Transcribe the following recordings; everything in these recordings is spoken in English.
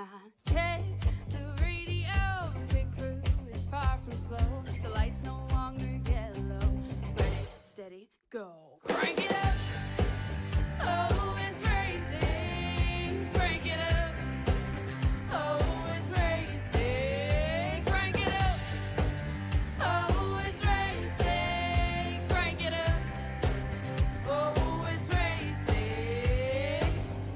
night. Check the radio, pit crew is far from slow. The lights no longer yellow. Ready, steady, go. Crank it up. Oh, it's racing. Crank it up. Oh, it's racing. Crank it up. Oh, it's racing. Crank it up. Oh, it's racing.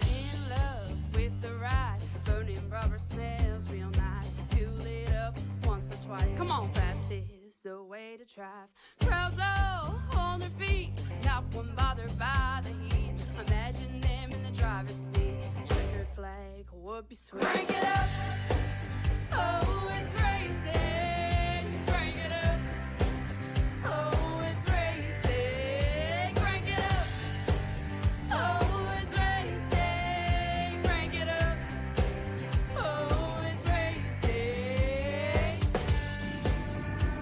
In love with the ride. Burning rubber smells real nice. Fuel it up once or twice. Come on, fast is the way to drive. Crowds all on their feet. Not one bothered by the heat. Imagine them in the driver's seat. Checkered flag would be sweet. Crank it up. Oh, it's racing. Crank it up. Oh, it's racing. Crank it up. Oh, it's racing. Crank it up. Oh, it's racing.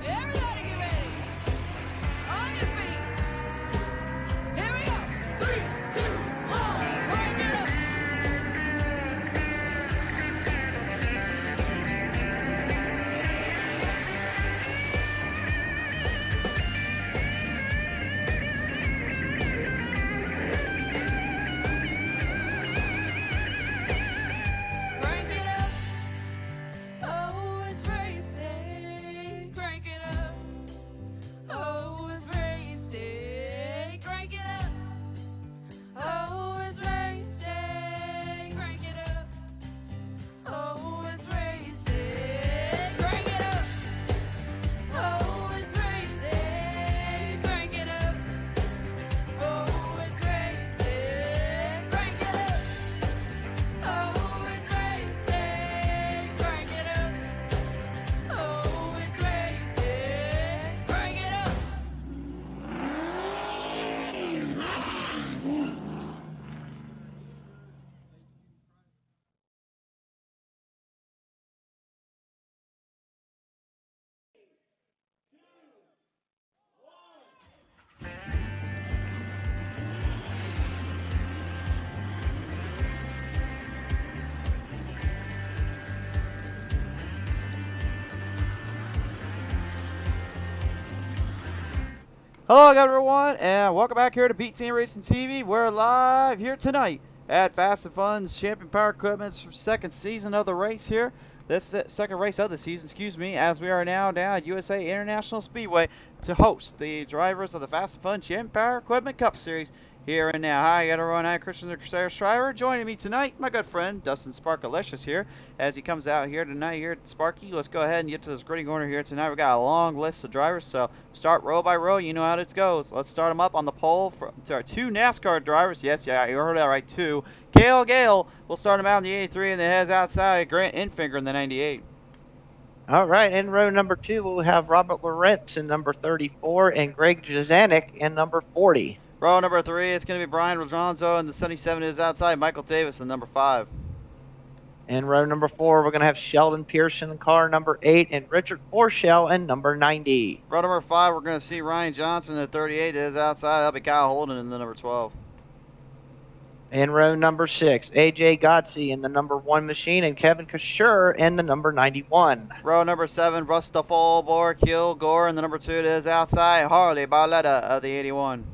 Everybody get ready. On your feet. Here we go. 3, 2, 1. Crank it up. Crank it up. Oh, it's racing. Crank it up. Oh, it's racing. Crank it up. Oh, it's racing. Crank it up. Oh, it's racing. Crank it up. Oh, it's racing. Crank it up. Oh, it's racing. Crank it up. Oh, it's racing. Crank it up. Oh, it's racing. Crank it up. Hello everyone, and welcome back here to PTM Racing TV. We're live here tonight at Fast and Fun's Champion Power Equipment's second season of the race here. This second race of the season, excuse me, as we are now down at USA International Speedway to host the drivers of the Fast and Fun Champion Power Equipment Cup Series here and now. Hi everyone, I'm Christian the Crusader Shriver. Joining me tonight, my good friend Dustin Sparkalicious here as he comes out here tonight here at Sparky. Let's go ahead and get to this gritty corner here tonight. We got a long list of drivers, so start row by row. You know how it goes. Let's start them up on the pole to our two NASCAR drivers. Yes, yeah, you heard that right, two. Gale, we'll start him out in the 83 and then heads outside. Grant Infinger in the 98. All right, in row number 2, we'll have Robert Lawrence in number 34 and Greg Jazanik in number 40. Row number 3, it's going to be Brian Rodronzo, and the 77 is outside. Michael Davis in number 5. In row number 4, we're going to have Sheldon Pearson in car number 8 and Richard Forshell in number 90. Row number 5, we're going to see Ryan Johnson at 38 is outside. That'll be Kyle Holden in the number 12. In row number 6, AJ Godsey in the number 1 machine and Kevin Kashur in the number 91. Row number 7, Rustafol Kilgore in the number 2 is outside. Harley Barletta of the 81.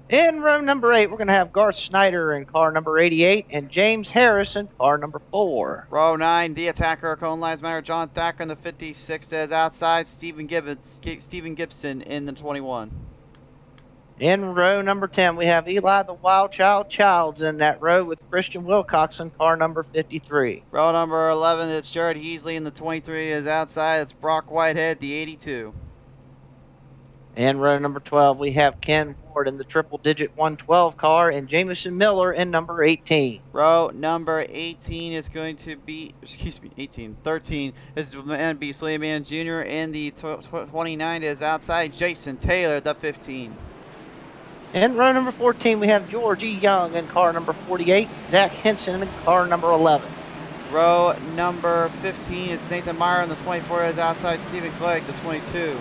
In row number 8, we're going to have Garth Snyder in car number 88 and James Harris in car number 4. Row 9, the attacker, Cone Lines Matter, John Thacker in the 56 is outside. Stephen Gibson in the 21. In row number 10, we have Eli the Wild Child Childs in that row with Christian Wilcox in car number 53. Row number 11, it's Jared Heasley in the 23 is outside. It's Brock Whitehead, the 82. In row number 12, we have Ken Ward in the triple-digit 112 car and Jamison Miller in number 18. Row number 18 is going to be, 13 is going to be Suleiman Jr. and the 29 is outside. Jason Taylor, the 15. In row number 14, we have George E. Young in car number 48, Zach Henson in car number 11. Row number 15, it's Nathan Meyer in the 24 is outside. Stephen Clegg, the 22.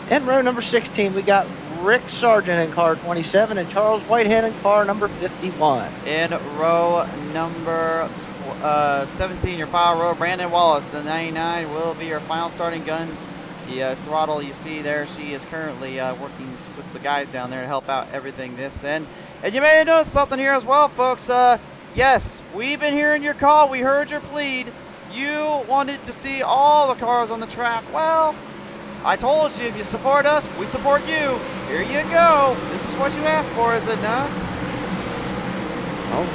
In row number 16, we got Rick Sargent in car 27 and Charles Whitehead in car number 51. In row number 17, your power row. Brandon Wallace, the 99, will be your final starting gun. The throttle you see there, she is currently working with the guys down there to help out everything this end. And you may have noticed something here as well, folks. Yes, we've been hearing your call. We heard your plead. You wanted to see all the cars on the track. Well, I told you, if you support us, we support you. Here you go. This is what you asked for, is it not? Oh,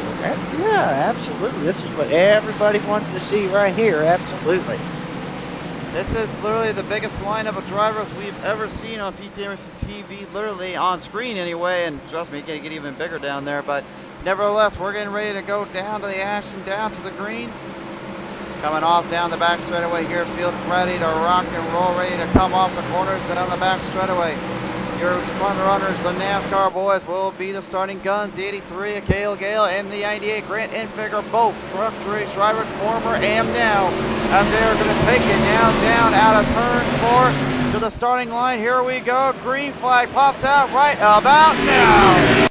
yeah, absolutely. This is what everybody wanted to see right here. Absolutely. This is literally the biggest lineup of drivers we've ever seen on PTM Racing TV, literally on screen anyway, and trust me, it can get even bigger down there, but nevertheless, we're getting ready to go down to the action, down to the green. Coming off down the back straightaway here, field ready to rock and roll, ready to come off the corners down the back straightaway. Your front runners, the NASCAR boys, will be the starting guns. The 83, a Cale Gale, and the 98, Grant Enfinger, both truck race drivers, former and now. And they're going to take it down out of turn 4 to the starting line. Here we go. Green flag pops out right about now.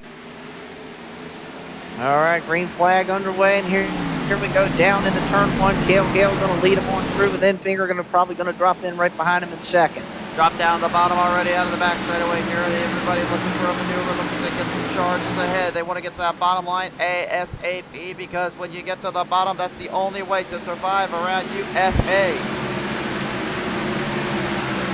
All right, green flag underway, and here we go down into turn 1. Cale Gale going to lead him on through, with Enfinger probably going to drop in right behind him in second. Drop down the bottom already out of the back straightaway here. Everybody looking for a maneuver, looking to get some charges ahead. They want to get to that bottom line ASAP, because when you get to the bottom, that's the only way to survive around USA.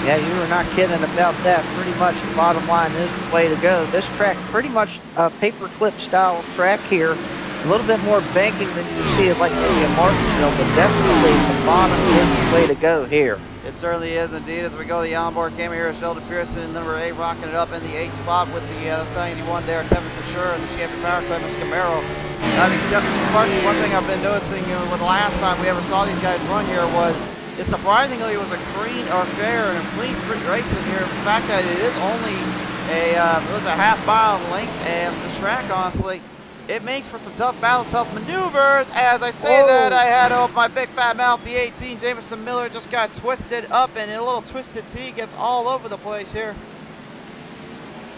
Yeah, you were not kidding about that. Pretty much the bottom line is the way to go. This track, pretty much a paperclip style track here. A little bit more banking than you see it like maybe in Martinsville, but definitely the bottom is the way to go here. It certainly is indeed. As we go, the onboard camera here, Sheldon Pearson, number 8, rocking it up in the 8th spot with the 91 there, Kevin Fisher, and the champion power club, Mr. Camaro. I mean, Sparky, one thing I've been noticing, with the last time we ever saw these guys run here was, it surprisingly was a clean or fair and a clean race in here. The fact that it is only it was a half-mile length of the track, honestly. It makes for some tough battles, tough maneuvers. As I say that, I had to open my big fat mouth. The 18, Jameson Miller, just got twisted up, and a little twisted T gets all over the place here.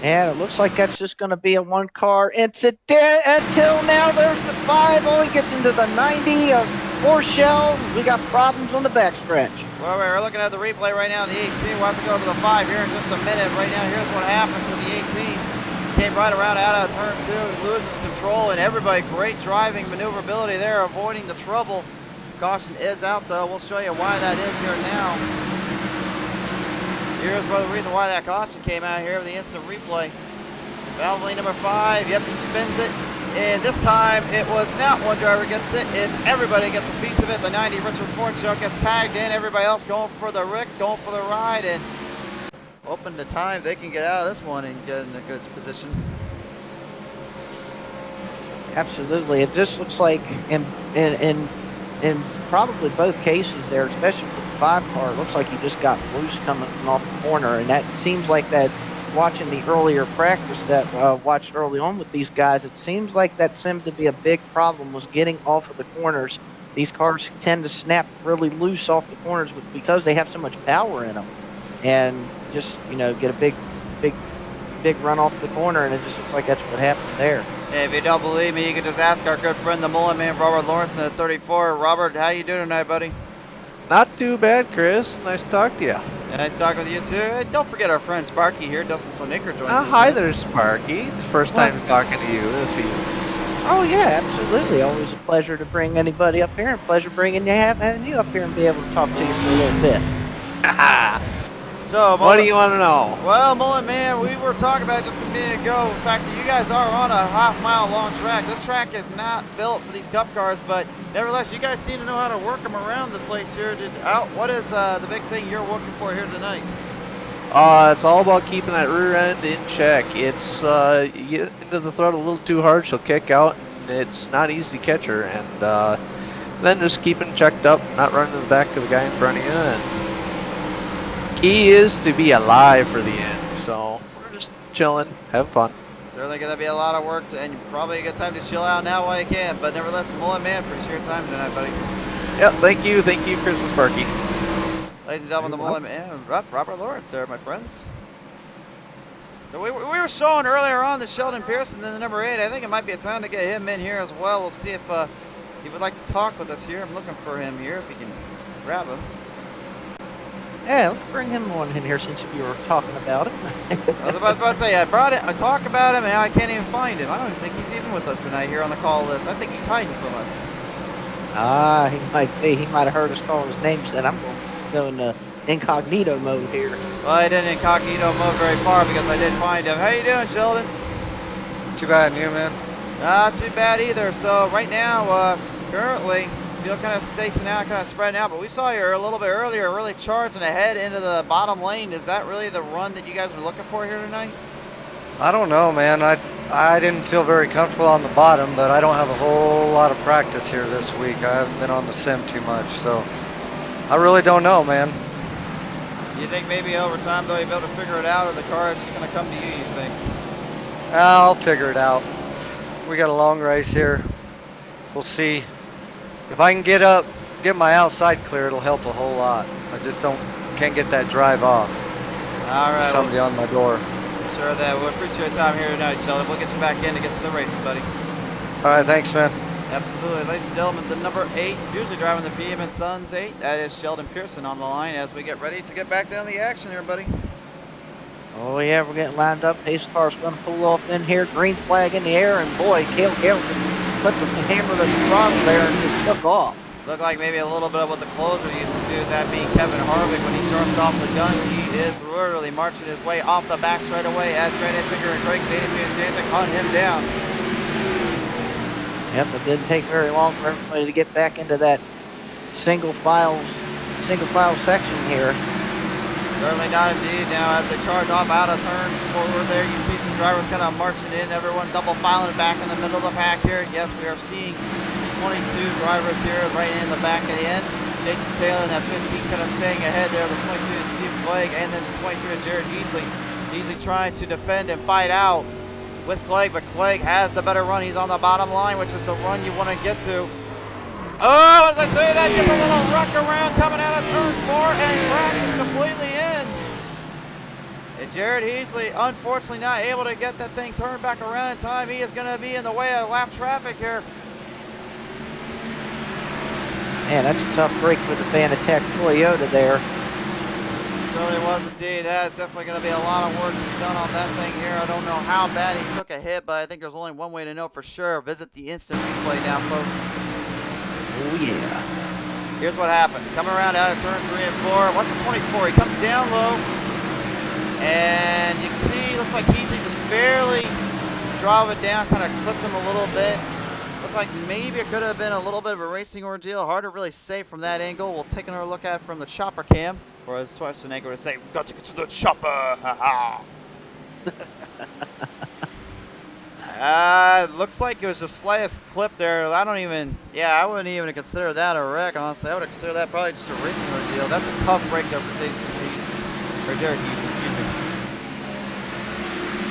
And it looks like that's just going to be a one-car incident until now. There's the 5. Oh, he gets into the 90 of Horschel. We got problems on the backstretch. Well, we're looking at the replay right now. The 18, we'll have to go to the 5 here in just a minute. Right now, here's what happened to the 18. Came right around out of turn 2, he loses control, and everybody, great driving maneuverability there, avoiding the trouble. Caution is out though, we'll show you why that is here now. Here's the reason why that caution came out here with the instant replay. Valve lane number 5, yep, he spins it, and this time it was not one driver gets it, it's everybody gets a piece of it. The 90 Richard Fortune gets tagged in, everybody else going for the Rick, going for the ride, and open the time they can get out of this one and get in a good position. Absolutely. It just looks like in probably both cases there, especially with the 5 car, it looks like he just got loose coming off the corner, and that seems like that. Watching the earlier practice that watched early on with these guys, it seems like that seemed to be a big problem, was getting off of the corners. These cars tend to snap really loose off the corners because they have so much power in them, and just, you know, get a big run off the corner, and it just looks like that's what happened there. Hey, if you don't believe me, you can just ask our good friend, the Mullen Man, Robert Lawrence, at 34. Robert, how you doing tonight, buddy? Not too bad, Chris. Nice to talk to you. Yeah, nice talking with you too. Hey, don't forget our friend Sparky here, Dustin Sonicker joins us. Hi there, Sparky. It's the first time talking to you this season. Oh yeah, absolutely. Always a pleasure to bring anybody up here, and pleasure having you up here and be able to talk to you for a little bit. So, what do you want to know? Well, Mullen Man, we were talking about just a minute ago the fact that you guys are on a half-mile long track. This track is not built for these cup cars, but nevertheless, you guys seem to know how to work them around the place here. What is the big thing you're working for here tonight? It's all about keeping that rear end in check. It's you get into the throttle a little too hard, she'll kick out, and it's not easy to catch her. And then just keeping checked up, not running to the back of the guy in front of you. And key is to be alive for the end. So we're just chilling, having fun. Certainly going to be a lot of work, and probably a good time to chill out now while you can. But nevertheless, Mullen Man, appreciate your time tonight, buddy. Yep, thank you, Chris and Sparky. Ladies and gentlemen, the Mullen Man, Robert Lawrence there, my friends. So we were showing earlier on the Sheldon Pearson in the number 8. I think it might be a time to get him in here as well. We'll see if he would like to talk with us here. I'm looking for him here, if we can grab him. Yeah, let's bring him on in here since you were talking about him. I was about to say, I talked about him, and now I can't even find him. I don't even think he's even with us tonight here on the call list. I think he's hiding from us. Ah, he might be. He might have heard us call his name, said, I'm going to go into incognito mode here. Well, I didn't incognito mode very far because I did find him. How you doing, Sheldon? Too bad, you man. Not too bad either. So right now, currently, field kind of spacing out, kind of spreading out. But we saw you a little bit earlier, really charging ahead into the bottom lane. Is that really the run that you guys were looking for here tonight? I don't know, man. I didn't feel very comfortable on the bottom, but I don't have a whole lot of practice here this week. I haven't been on the sim too much, so I really don't know, man. You think maybe over time, though, you'll be able to figure it out, or the car is just going to come to you think? I'll figure it out. We got a long race here. We'll see. If I can get my outside clear, it'll help a whole lot. I just can't get that drive off. All right. Somebody on my door. Sure that. We'll appreciate your time here tonight, Sheldon. We'll get you back in to get to the race, buddy. All right, thanks, man. Absolutely. Ladies and gentlemen, the number 8, usually driving the PTM Sons 8, that is Sheldon Pearson on the line as we get ready to get back down the action here, buddy. Oh, yeah, we're getting lined up. Pace car's going to pull off in here. Green flag in the air, and boy, Cale Gilligan put the hammer to the throttle there and just took off. Looked like maybe a little bit of what the closer used to do, that being Kevin Harvick. When he jumps off the gun, he is literally marching his way off the back straight away as Trent Finger and Craig Davis hunt him down. Yep, it didn't take very long for everybody to get back into that single file section here. Certainly not indeed. Now as they charge off out of turn forward there, you see some drivers kind of marching in, everyone double filing back in the middle of the pack here. Yes, we are seeing 22 drivers here right in the back of the end. Jason Taylor in that 15 kind of staying ahead there. The 22 is Steve Clegg, and then the 23 is Jared Heasley. Heasley trying to defend and fight out with Clegg, but Clegg has the better run. He's on the bottom line, which is the run you want to get to. Oh, as I say that, gets a little ruck around coming out of turn 4 and crashes completely in. And Jared Heasley, unfortunately, not able to get that thing turned back around in time. He is going to be in the way of lap traffic here. Man, that's a tough break for the Fanatec Toyota there. Really was indeed. That's definitely going to be a lot of work to be done on that thing here. I don't know how bad he took a hit, but I think there's only one way to know for sure. Visit the instant replay now, folks. Oh, yeah. Here's what happened. Coming around out of turn 3 and 4. What's the 24? He comes down low. And you can see, looks like Heasley just barely drove it down, kind of clipped him a little bit. Looked like maybe it could have been a little bit of a racing ordeal. Hard to really say from that angle. We'll take another look at it from the chopper cam. Or as Schwarzenegger would say, we've got to get to the chopper. Ha ha. Looks like it was the slightest clip there. I wouldn't even consider that a wreck, honestly. I would consider that probably just a racing ordeal. That's a tough break there for Derek Hughes, excuse me.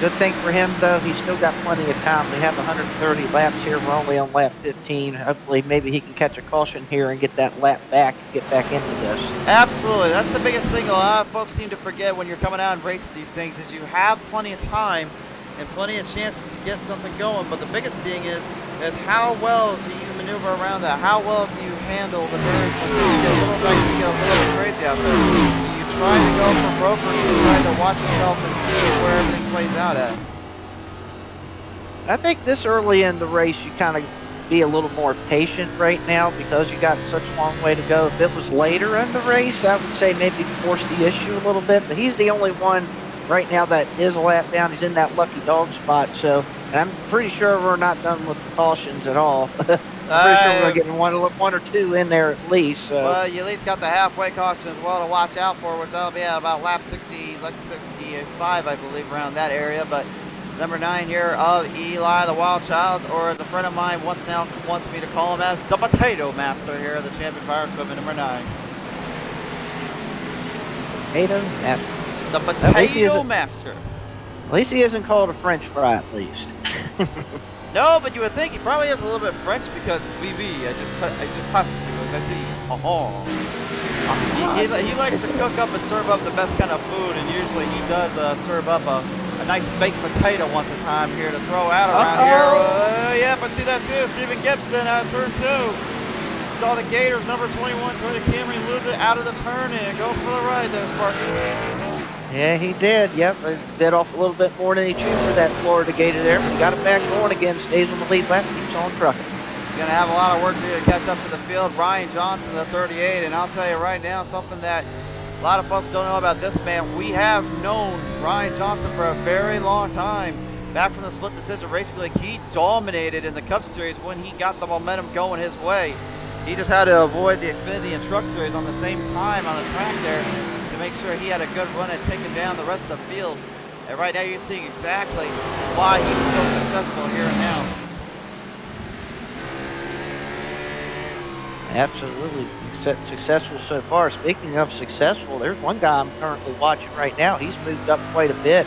Good thing for him, though, he's still got plenty of time. We have 130 laps here. We're only on lap 15. Hopefully, maybe he can catch a caution here and get that lap back, get back into this. Absolutely. That's the biggest thing a lot of folks seem to forget when you're coming out and racing these things is you have plenty of time and plenty of chances to get something going. But the biggest thing is how well do you maneuver around that? How well do you handle the turns when you get a little crazy out there? Try to go for broke, or you try to watch yourself and see where everything plays out at? I think this early in the race, you kind of be a little more patient right now because you got such a long way to go. If it was later in the race, I would say maybe force the issue a little bit, but he's the only one right now that is a lap down. He's in that lucky dog spot, so, and I'm pretty sure we're not done with the cautions at all. I'm pretty sure we're getting one or two in there at least. So. Well, you at least got the halfway caution as well to watch out for, which that'll be at about lap 60, like 65, I believe, around that area. But number 9 here of Eli, the Wild Child, or as a friend of mine wants me to call him as the Potato Master here, the Champion Fire Equipment number 9. Potato Master. The Potato Master. At least he isn't called a French fry, at least. No, but you would think he probably has a little bit French because I just passed he likes to cook up and serve up the best kind of food, and usually he does serve up a a nice baked potato once a time here to throw out around here. Yeah, but see that too. Stephen Gibson out of turn 2. Saw the Gators, number 21, Toyota Camry, lose it out of the turn and goes for the ride there, Sparky. Yeah, he did. Yep, he bit off a little bit more than he chewed for that Florida Gator there. But he got it back going again. Stays on the lead lap, keeps on trucking. He's going to have a lot of work to do to catch up to the field. Ryan Johnson, the 38, and I'll tell you right now, something that a lot of folks don't know about this man. We have known Ryan Johnson for a very long time. Back from the split decision racing league, he dominated in the Cup Series when he got the momentum going his way. He just had to avoid the Xfinity and Truck Series on the same time on the track there to make sure he had a good run at taking down the rest of the field. And right now you're seeing exactly why he was so successful here and now. Absolutely successful so far. Speaking of successful, there's one guy I'm currently watching right now. He's moved up quite a bit.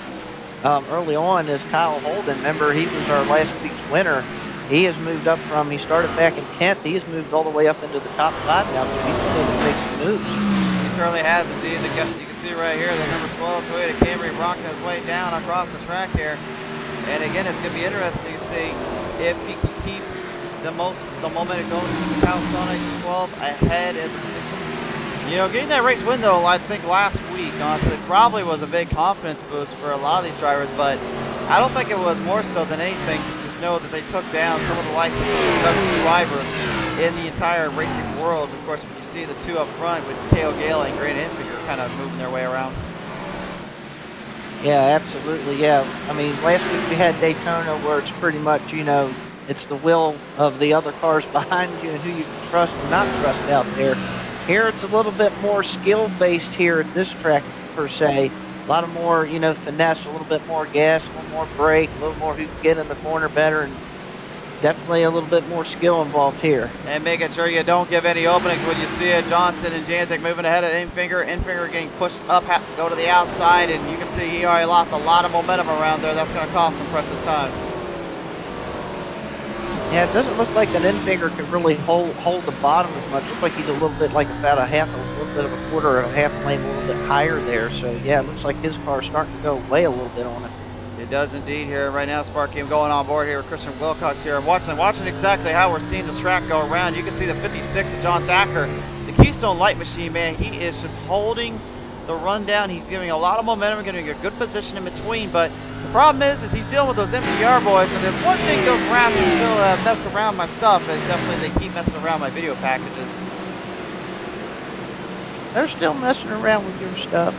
Early on is Kyle Holden. Remember, he was our last week's winner. He has moved up from, he started back in 10th. He has moved all the way up into the top 5 now, so he's been able to make some moves. He certainly has indeed. You can see right here the number 12 Toyota Camry rocking his way down across the track here. And again, it's going to be interesting to see if he can keep the momentum going to Cal Sonic 12 ahead in the position. You know, getting that race window, I think last week, honestly, probably was a big confidence boost for a lot of these drivers, but I don't think it was more so than anything to just know that they took down some of the likes of the best driver in the entire racing world. Of course, when you see the two up front with Cale Gale and Grant Enfinger kind of moving their way around. Yeah, absolutely, yeah. I mean, last week we had Daytona where it's pretty much, you know, it's the will of the other cars behind you and who you can trust and not trust out there. Here it's a little bit more skill-based here at this track, per se. A lot of more, you know, finesse, a little bit more gas, a little more brake, a little more who can get in the corner better, and definitely a little bit more skill involved here. And making sure you don't give any openings when you see it. Johnson and Jantic moving ahead at Enfinger. Enfinger getting pushed up, go to the outside, and you can see he already lost a lot of momentum around there. That's going to cost some precious time. Yeah, it doesn't look like that Enfinger can really hold the bottom as much. Looks like he's a little bit like about a little bit of a quarter or a half lane a little bit higher there. So yeah, it looks like his car's starting to go away a little bit on it. It does indeed here right now. Sparky going on board here with Christian Wilcox here. I'm watching exactly how we're seeing this track go around. You can see the 56 of John Thacker, the Keystone Light Machine, man. He is just holding the run down. He's giving a lot of momentum, getting a good position in between, but the problem is he's dealing with those MPR boys, and there's one thing those rats still mess around my stuff, is definitely they keep messing around my video packages. They're still messing around with your stuff.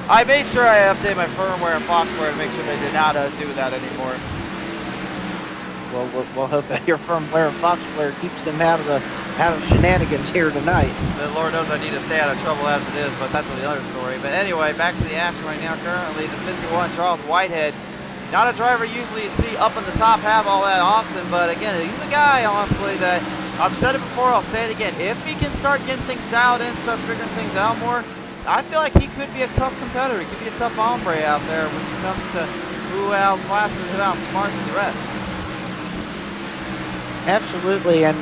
I made sure I updated my firmware and Foxware to make sure they did not do that anymore. Well, we'll hope that your firmware and Foxware keeps them out of shenanigans here tonight. The Lord knows I need to stay out of trouble as it is, but that's another story. But anyway, back to the action right now. Currently, the 51 Charles Whitehead, not a driver usually you see up in the top half all that often, but again, he's a guy, honestly, that I've said it before, I'll say it again. If he can start getting things dialed in, start figuring things out more, I feel like he could be a tough competitor. He could be a tough hombre out there when it comes to who outclasses and who outsmarts the rest. Absolutely, and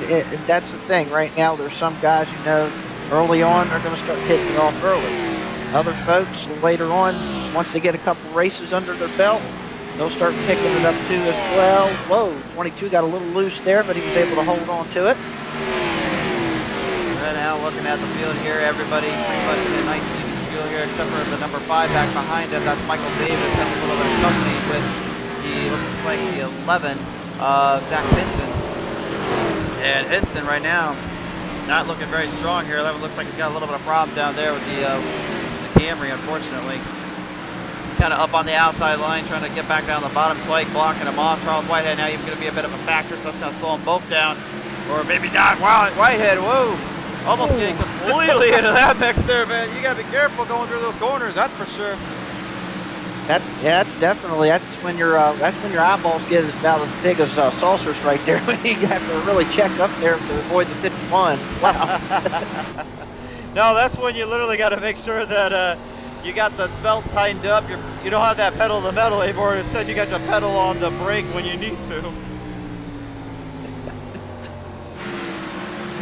that's the thing. Right now, there's some guys, you know, early on, they're going to start hitting it off early. Other folks, later on, once they get a couple races under their belt, they'll start picking it up too as well. Whoa, 22 got a little loose there, but he was able to hold on to it. Right now, looking at the field here, everybody pretty much in a nice even field here, except for the number 5 back behind him. That's Michael Davis, having a little bit of company with, he looks like the 11, Zach Hinson. And Hinson right now, not looking very strong here. That looks like he's got a little bit of problem down there with the Camry, unfortunately. Kind of up on the outside line, trying to get back down the bottom plate, blocking him off. Charles Whitehead now even going to be a bit of a factor, so that's going to slow them both down. Or maybe not. Wow, Whitehead, whoa. Almost getting completely into that mix there, man. You got to be careful going through those corners, that's for sure. That's when your eyeballs get about as big as saucers right there. When you have to really check up there to avoid the 51. Wow. No, that's when you literally got to make sure that you got the belts tightened up. You don't have that pedal to the metal anymore. Instead, you got the pedal on the brake when you need to.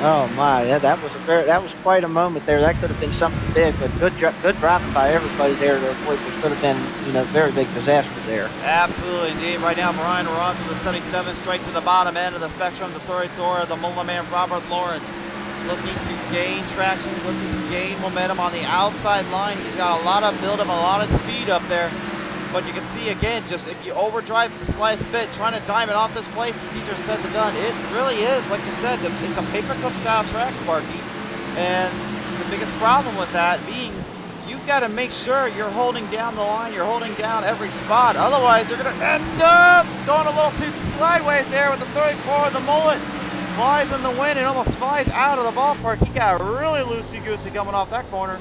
Oh my, yeah, that was quite a moment there. That could have been something big, but good driving by everybody there to avoid what could have been, very big disaster there. Absolutely, indeed. Right now, Brian Ron to the 77, straight to the bottom end of the spectrum. The 34, the Mullen man, Robert Lawrence, looking to gain traction, looking to gain momentum on the outside line. He's got a lot of build-up, a lot of speed up there. But you can see, again, just if you overdrive the slightest bit, trying to dime it off this place, it's easier said than done. It really is, like you said, it's a paperclip style track, Sparky. And the biggest problem with that being, you've got to make sure you're holding down the line, you're holding down every spot. Otherwise, you're going to end up going a little too sideways there with the 34, the mullet. Flies in the wind and almost flies out of the ballpark. He got really loosey-goosey coming off that corner.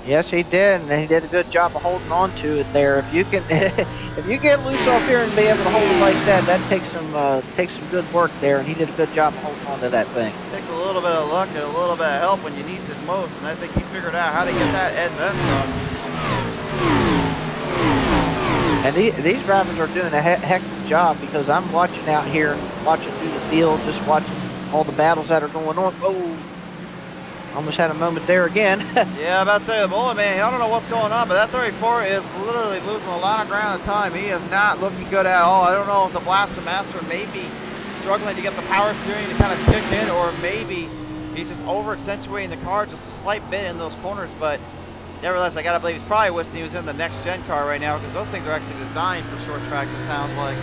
Yes, he did, and he did a good job of holding on to it there. If you can, if you get loose off here and be able to hold it like that, that takes some good work there, and he did a good job of holding on to that thing. Takes a little bit of luck and a little bit of help when you need it most, and I think he figured out how to get that and then some. And these drivers are doing a heck of a job, because I'm watching out here, watching through the field, just watching all the battles that are going on. Oh, almost had a moment there again. Yeah, I'm about to say, the Mullen man, I don't know what's going on, but that 34 is literally losing a lot of ground at time. He is not looking good at all. I don't know if the Blaster Master may be struggling to get the power steering to kind of kick in, or maybe he's just over-accentuating the car just a slight bit in those corners, but nevertheless, I gotta believe he's probably wishing he was in the next-gen car right now, because those things are actually designed for short tracks, it sounds like.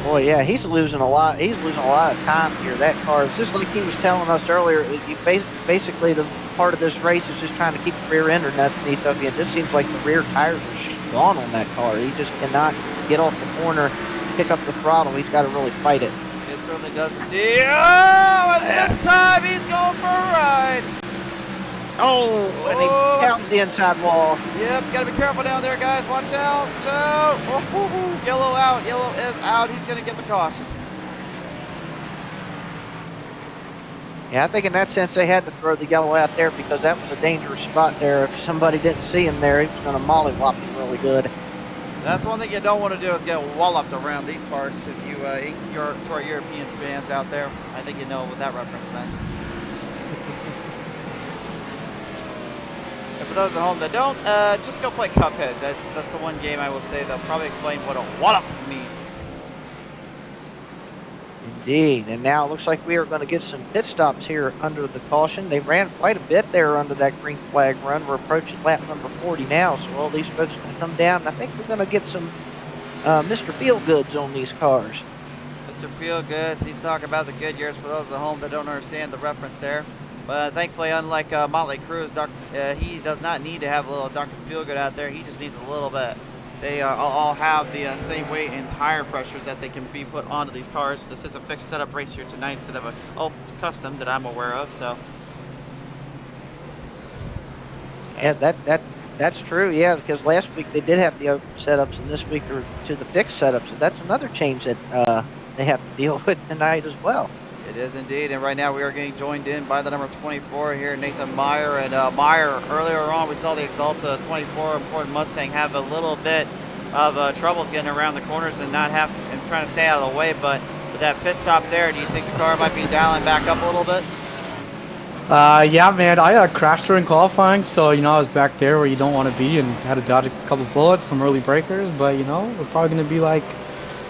Boy, yeah, he's losing a lot. He's losing a lot of time here. That car is just like he was telling us earlier. Basically, the part of this race is just trying to keep the rear end underneath of you. It just seems like the rear tires are gone on that car. He just cannot get off the corner, pick up the throttle. He's got to really fight it. It certainly does indeed. Oh, and this time he's going for a ride. Oh, and he pounds the inside wall. Yep, gotta be careful down there, guys. Watch out. So, yellow out. Yellow is out. He's gonna get the caution. Yeah, I think in that sense they had to throw the yellow out there, because that was a dangerous spot there. If somebody didn't see him there, he was going to mollywop him really good. That's one thing you don't want to do, is get walloped around these parts. If you, to our European fans out there, I think you know what that reference meant. And for those at home that don't, just go play Cuphead. That's the one game I will say they'll probably explain what a wallop means. Indeed, and now it looks like we are going to get some pit stops here under the caution. They ran quite a bit there under that green flag run. We're approaching lap number 40 now, so all these folks are going to come down. And I think we're going to get some Mr. Feelgoods on these cars. Mr. Feelgoods, he's talking about the good years for those at home that don't understand the reference there. But thankfully, unlike Motley Cruz, he does not need to have a little Dr. Feelgood out there. He just needs a little bit. They all have the same weight and tire pressures that they can be put onto these cars. This is a fixed setup race here tonight instead of a custom that I'm aware of. So. Yeah, that's true. Yeah, because last week they did have the open setups, and this week they're to the fixed setups. So that's another change that they have to deal with tonight as well. It is indeed, and right now we are getting joined in by the number 24 here, Nathan Meyer. And Meyer, earlier on we saw the Exalta 24 Ford Mustang have a little bit of troubles getting around the corners and trying to stay out of the way. But with that pit stop there, do you think the car might be dialing back up a little bit? Yeah, man, I crashed during qualifying, so, I was back there where you don't want to be and had to dodge a couple bullets, some early breakers, but, we're probably going to be like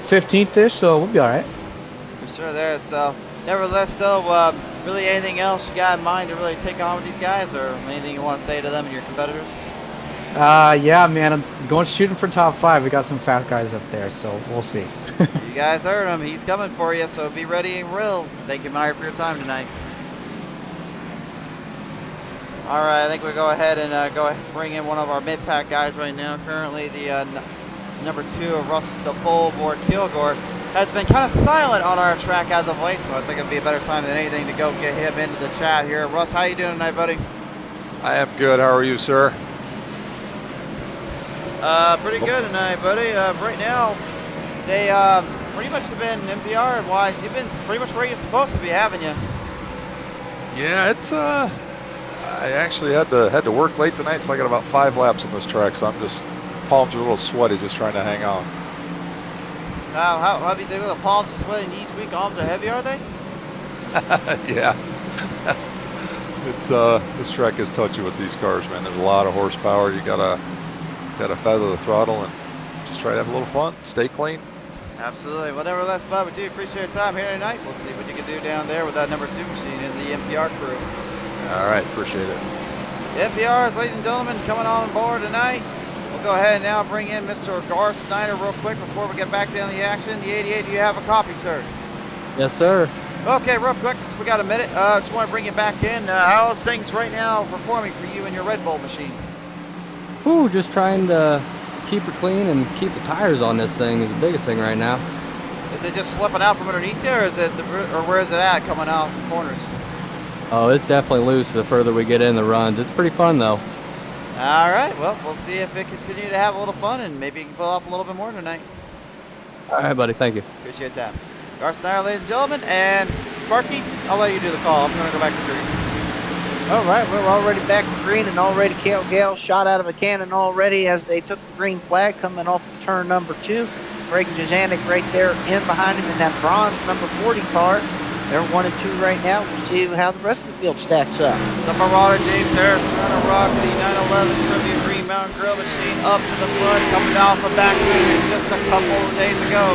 15th-ish, so we'll be all right. For sure there, so nevertheless, though, really anything else you got in mind to really take on with these guys, or anything you want to say to them and your competitors? Yeah, man, I'm going shooting for top 5. We got some fast guys up there, so we'll see. You guys heard him. He's coming for you, so be ready and real. Thank you, Meyer, for your time tonight. All right, I think we'll go ahead and bring in one of our mid-pack guys right now. Currently, the number 2 of Russ the pole board Kilgore has been kind of silent on our track as of late, so I think it'd be a better time than anything to go get him into the chat here. Russ, how you doing tonight, buddy? I am good. How are you, sir? Pretty good tonight, buddy. Right now, they pretty much have been NPR-wise. You've been pretty much where you're supposed to be, haven't you? Yeah, it's I actually had to work late tonight, so I got about 5 laps on this track. So I'm just palms are a little sweaty, just trying to hang on. How have you doing? The palms are sweating each week. Arms are heavy, are they? Yeah. It's this track is touchy with these cars, man. There's a lot of horsepower. You gotta feather the throttle and just try to have a little fun. Stay clean. Absolutely. Well, nevertheless, Bob, we do appreciate your time here tonight. We'll see what you can do down there with that number 2 machine in the MPR crew. All right, appreciate it. MPRs, ladies and gentlemen, coming on board tonight. We'll go ahead and now bring in Mr. Garth Snyder real quick before we get back down the action. The 88, do you have a copy, sir? Yes, sir. Okay, real quick, since we got a minute, just want to bring you back in. How's things right now performing for you and your Red Bull machine? Whew, just trying to keep it clean and keep the tires on this thing is the biggest thing right now. Is it just slipping out from underneath there, or is it or where is it at coming out from corners? Oh, it's definitely loose the further we get in the runs. It's pretty fun though. All right, well, we'll see if it continue to have a little fun and maybe you can pull off a little bit more tonight. All right, buddy. Thank you. Appreciate that. Garth Snyder, ladies and gentlemen, and Sparky, I'll let you do the call. I'm going to go back to green. All right, we're already back to green, and already Cale Gale shot out of a cannon already as they took the green flag coming off of turn number 2. Greg Jazanik right there in behind him in that bronze number 40 car. They're 1 and 2 right now. We'll see how the rest of the field stacks up. The Marauder James Harrison on a Rockety 911 Tribute Green Mountain Grill machine up to the front, coming down from back just a couple of days ago.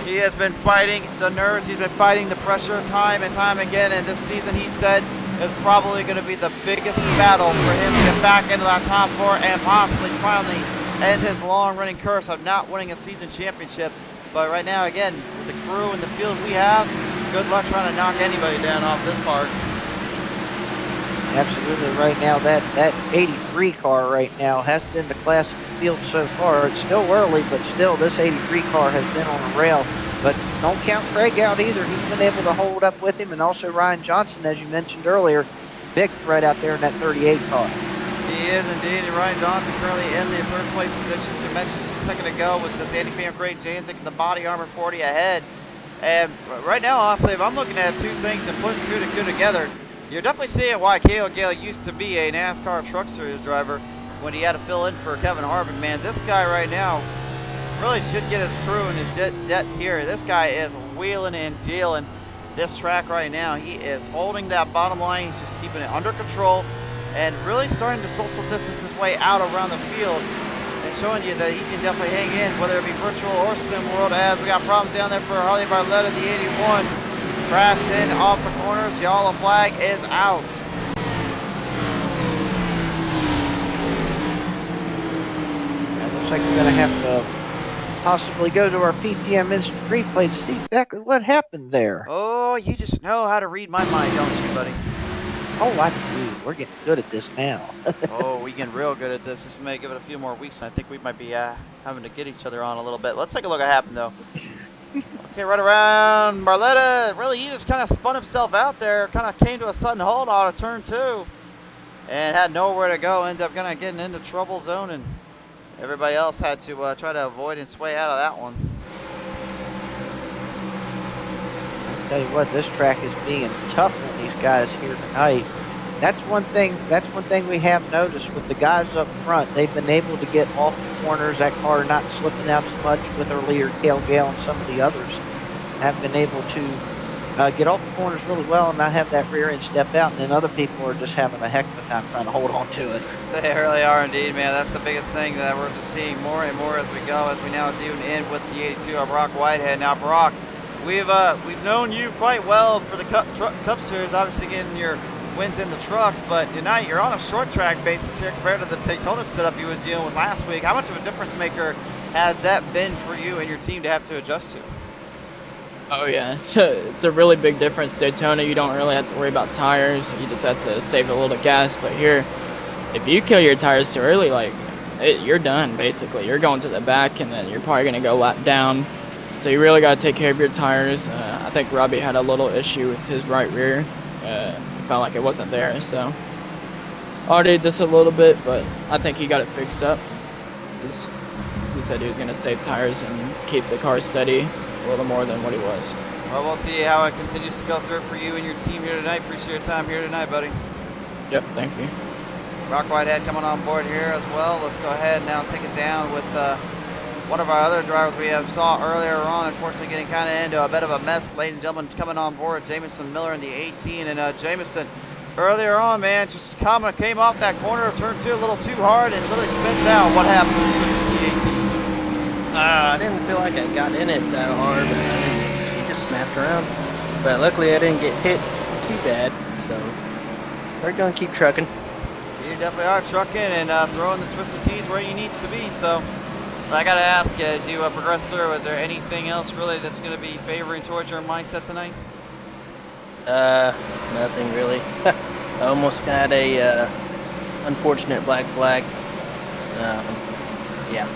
He has been fighting the nerves. He's been fighting the pressure time and time again. And this season, he said, is probably going to be the biggest battle for him to get back into that top 4 and possibly finally end his long-running curse of not winning a season championship. But right now, again, with the crew and the field we have, good luck trying to knock anybody down off this part. Absolutely. Right now, that 83 car right now has been the class of the field so far. It's still early, but still, this 83 car has been on a rail. But don't count Craig out either. He's been able to hold up with him, and also Ryan Johnson, as you mentioned earlier, big threat out there in that 38 car. He is indeed, and Ryan Johnson currently in the first place position. You mentioned just a second ago with the Danny Pam Craig Janzik and the Body Armor 40 ahead. And right now, honestly, if I'm looking at two things and putting two together, you're definitely seeing why Cale Gale used to be a NASCAR Truck Series driver when he had to fill in for Kevin Harvick. Man, this guy right now really should get his crew and his debt here. This guy is wheeling and dealing this track right now. He is holding that bottom line. He's just keeping it under control and really starting to social distance his way out around the field and showing you that he can definitely hang in, whether it be virtual or sim world. As we got problems down there for Harley Barletta, the 81. Crashed in off the corners. Yellow flag is out. It looks like we're going to have to possibly go to our PTM instant replay to see exactly what happened there. Oh, you just know how to read my mind, don't you, buddy? Oh, I do. We're getting good at this now. Oh, we getting real good at this. Just may give it a few more weeks, and I think we might be having to get each other on a little bit. Let's take a look at what happened, though. Okay, right around Barletta. Really, he just kind of spun himself out there. Kind of came to a sudden halt out of turn 2. And had nowhere to go. Ended up kind of getting into trouble zone. And everybody else had to try to avoid and sway out of that one. I'll tell you what, this track is being tough on these guys here tonight. That's one thing we have noticed with the guys up front. They've been able to get off the corners, that car not slipping out as much with their leader, Cale Gale, and some of the others have been able to get off the corners really well and not have that rear end step out. And then other people are just having a heck of a time trying to hold on to it. They really are indeed, man. That's the biggest thing that we're just seeing more and more as we go, as we now tune in with the 82 of Brock Whitehead. Now, Brock, we've known you quite well for the Cup Series, obviously getting your wins in the trucks, but tonight you're on a short track basis here compared to the Daytona setup you was dealing with last week. How much of a difference maker has that been for you and your team to have to adjust to? Oh yeah, it's a really big difference. Daytona, you don't really have to worry about tires. You just have to save a little gas. But here, if you kill your tires too early, you're done basically. You're going to the back, and then you're probably going to go lap down. So you really got to take care of your tires. I think Robbie had a little issue with his right rear. Felt like it wasn't there, so already just a little bit, but I think he got it fixed up. He said he was going to save tires and keep the car steady a little more than what he was. Well, we'll see how it continues to go through for you and your team here tonight. Appreciate your time here tonight, buddy. Yep, thank you. Brock Whitehead coming on board here as well. Let's go ahead and now take it down with one of our other drivers we have saw earlier on, unfortunately getting kind of into a bit of a mess. Ladies and gentlemen, coming on board, Jamison Miller in the 18. And Jamison, earlier on, man, just came off that corner of turn 2 a little too hard and literally spins out. What happened with the 18? I didn't feel like I got in it that hard. She just snapped around. But luckily I didn't get hit too bad, so we're gonna keep trucking. You definitely are trucking and throwing the twisted T's where you need to be. So I gotta ask you, as you progress through, is there anything else really that's gonna be favoring towards your mindset tonight? Nothing really. I almost got a unfortunate black flag. Yeah.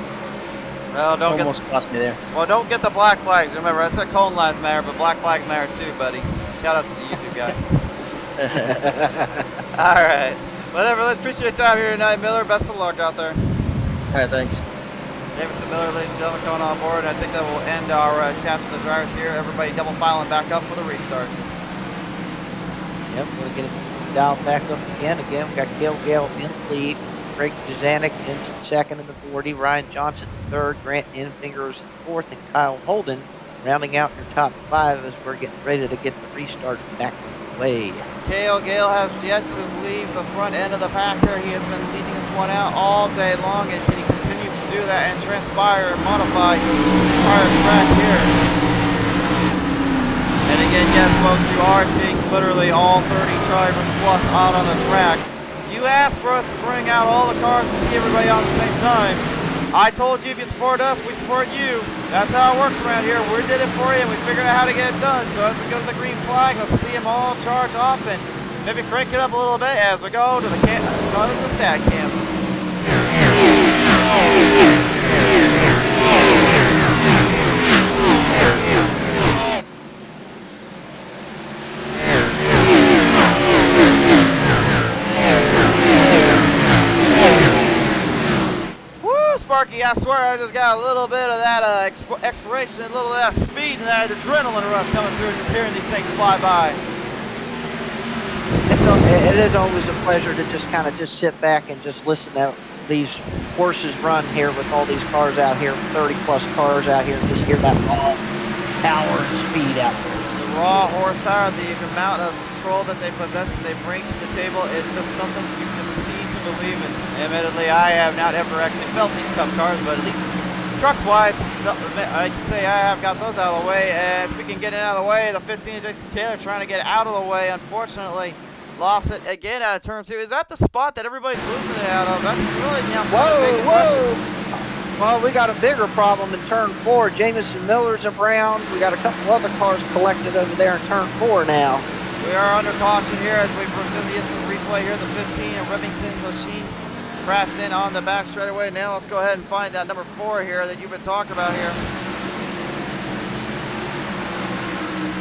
Well, don't almost cost me there. Well, don't get the black flags. Remember, I said cone lines matter, but black flags matter too, buddy. Shout out to the YouTube guy. All right. Whatever. Let's appreciate your time here tonight, Miller. Best of luck out there. All right, thanks. Jamison Miller, ladies and gentlemen, coming on board. And I think that will end our chats with the drivers here. Everybody double filing back up for the restart. Yep, we'll get it dialed back up again. Again, we got Gale Gale in the lead. Greg Jazanik in second in the 40. Ryan Johnson in third. Grant Infingers in fourth. And Kyle Holden rounding out your top 5 as we're getting ready to get the restart back away. Gale has yet to leave the front end of the pack here. He has been leading this one out all day long, and can he continue to do that and transpire and modify the entire track here? And again, yes, folks, you are seeing literally all 30 drivers plus out on the track. You asked for us to bring out all the cars to see everybody on the same time. I told you if you support us, we support you. That's how it works around here. We did it for you, and we figured out how to get it done. So as we go to the green flag, let's see them all charge off and maybe crank it up a little bit as we go to the stat cam. Sparky, I swear I just got a little bit of that expiration, a little of that speed and that adrenaline rush coming through just hearing these things fly by. It is always a pleasure to just kind of just sit back and just listen to these horses run here with all these cars out here, 30 plus cars out here, and just hear that raw power and speed out there. The raw horsepower, the amount of control that they possess and they bring to the table, it's just something you just need to believe in. Admittedly, I have not ever actually felt these Cup cars, but at least trucks-wise, I can say I have got those out of the way. And speaking of getting out of the way, the 15 Jason Taylor trying to get out of the way, unfortunately, lost it again out of turn 2. Is that the spot that everybody's losing it out of? That's really now Whoa! Well, we got a bigger problem in turn 4. Jamison Miller's and Brown. We got a couple other cars collected over there in turn 4 now. We are under caution here as we resume the instant replay here. The 15 and Remington machine crashed in on the back straightaway. Now let's go ahead and find that number 4 here that you've been talking about here.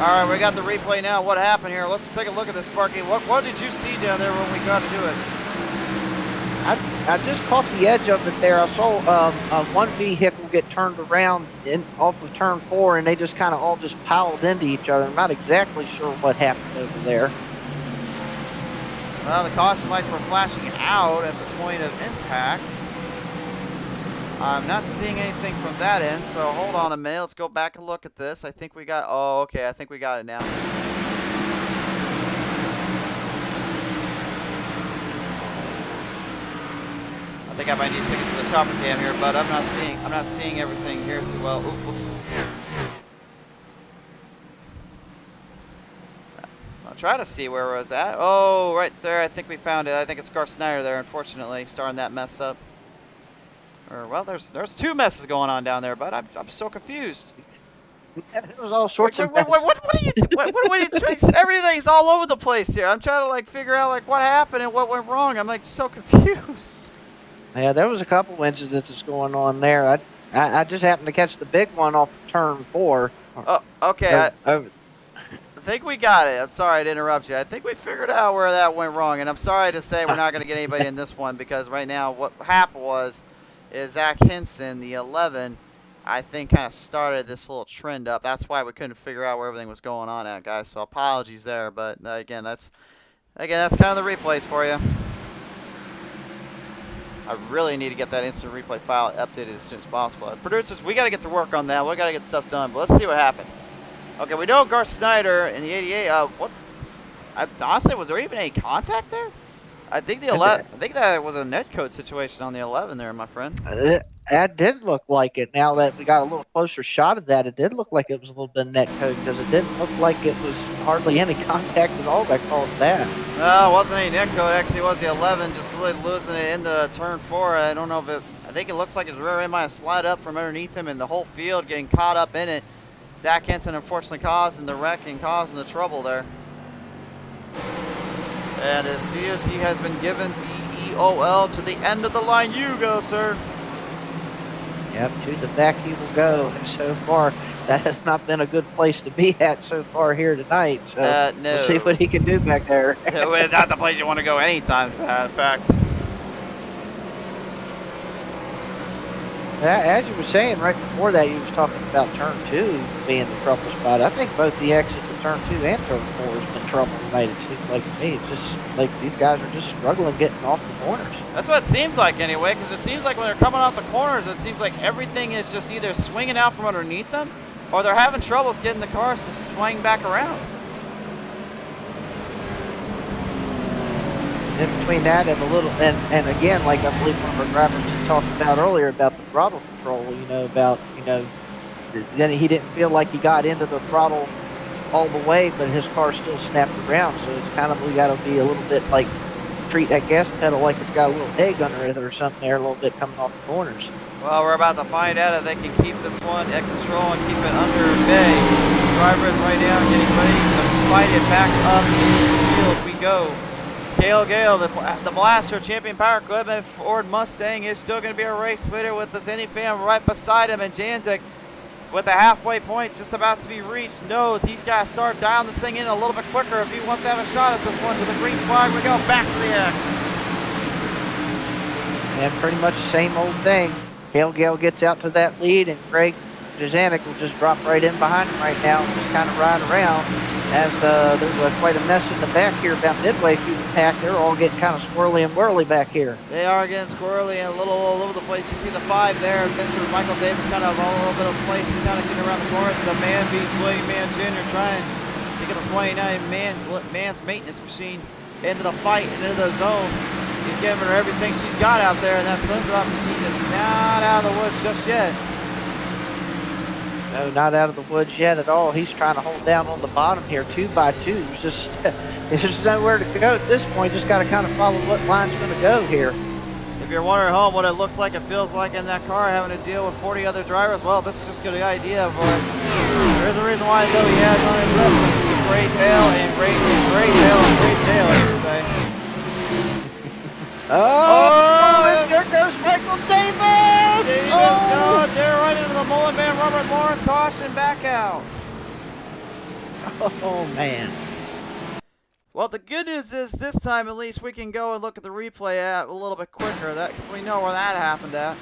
All right, we got the replay now. What happened here? Let's take a look at this, Sparky. What did you see down there when we got to do it? I just caught the edge of it there. I saw one vehicle get turned around off of turn 4, and they just kind of all just piled into each other. I'm not exactly sure what happened over there. Well, the caution lights were flashing out at the point of impact. I'm not seeing anything from that end, so hold on a minute. Let's go back and look at this. I think we got, oh, okay, I think we got it now. I think I might need to take it to the chopper cam here, but I'm not seeing everything here too well. Oops. I'll try to see where it was at. Oh, right there. I think we found it. I think it's Garth Snyder there, unfortunately, starting that mess up. Or, well, there's 2 messes going on down there, but I'm so confused. It was all sorts of what are you everything's all over the place here. I'm trying to like figure out like what happened and what went wrong. I'm like so confused. Yeah, there was a couple incidences going on there. I just happened to catch the big one off of turn 4. Oh, okay. I think we got it. I'm sorry to interrupt you. I think we figured out where that went wrong, and I'm sorry to say we're not going to get anybody in this one because right now what happened is Zach Hinson, the 11, I think kind of started this little trend up. That's why we couldn't figure out where everything was going on at, guys. So apologies there, but again, that's kind of the replays for you. I really need to get that instant replay file updated as soon as possible. Producers, we got to get to work on that. We got to get stuff done. But let's see what happened. Okay, we know Garth Snyder in the 88. Honestly, was there even any contact there? I think I think that was a netcode situation on the 11 there, my friend. That did look like it. Now that we got a little closer shot of that, it did look like it was a little bit of netcode because it didn't look like it was hardly any contact at all that caused that. No, it wasn't any netcode. Actually, it was the 11 just really losing it into turn 4. I don't know if it. I think it looks like his rear end might have slid up from underneath him, and the whole field getting caught up in it. Zach Henson unfortunately causing the wreck and causing the trouble there. And as he has been given the EOL to the end of the line, you go, sir. Yep, to the back he will go. And so far, that has not been a good place to be at so far here tonight. So no. we'll see what he can do back there. It's not the place you want to go anytime, in fact. As you were saying right before that, you was talking about turn 2 being the trouble spot. I think both the exits of turn 2 and turn 4 has been trouble tonight. It seems like to me. It's just like these guys are just struggling getting off the corners. That's what it seems like anyway, because it seems like when they're coming off the corners, it seems like everything is just either swinging out from underneath them, or they're having troubles getting the cars to swing back around. In between that and a little, and again, like I believe one of our drivers talked about earlier about the throttle control, then he didn't feel like he got into the throttle all the way, but his car still snapped around. So it's kind of, we got to be a little bit like, treat that gas pedal like it's got a little egg under it or something there, a little bit coming off the corners. Well, we're about to find out if they can keep this one at control and keep it under bay. The driver is right now getting ready to fight it back up the field. We go. Gale, the Blaster, Champion Power Equipment, Ford Mustang is still going to be a race leader with the Zenny fam right beside him, and Janzik with the halfway point just about to be reached knows he's got to start dialing this thing in a little bit quicker if he wants to have a shot at this one. To the green flag we go, back to the action. And pretty much the same old thing. Gale gets out to that lead, and Greg Jazanik will just drop right in behind him right now and just kind of ride around. As there's quite a mess in the back here about midway through the pack. They're all getting kind of squirrely and whirly back here. They are getting squirrely and a little all over the place. You see the 5 there. Mr. Michael Davis kind of all over the place. He's kind of getting around the corner. The man beats William Mann Jr. trying to get the 29 man's maintenance machine into the fight and into the zone. He's giving her everything she's got out there, and that Slim Drop machine is not out of the woods just yet. No, not out of the woods yet at all. He's trying to hold down on the bottom here, 2 by 2. There's just nowhere to go at this point. Just got to kind of follow what line's going to go here. If you're wondering at home what it looks like, it feels like in that car having to deal with 40 other drivers, well, this is just a good idea for it. There's a reason why, though, he has on his left Great Tail and Great Tail and Great Tail, I should say. And there goes Michael Davis! Oh, they're right into the Mullen Van Robert Lawrence caution back out. Oh, man. Well, the good news is this time at least we can go and look at the replay app a little bit quicker, because we know where that happened at.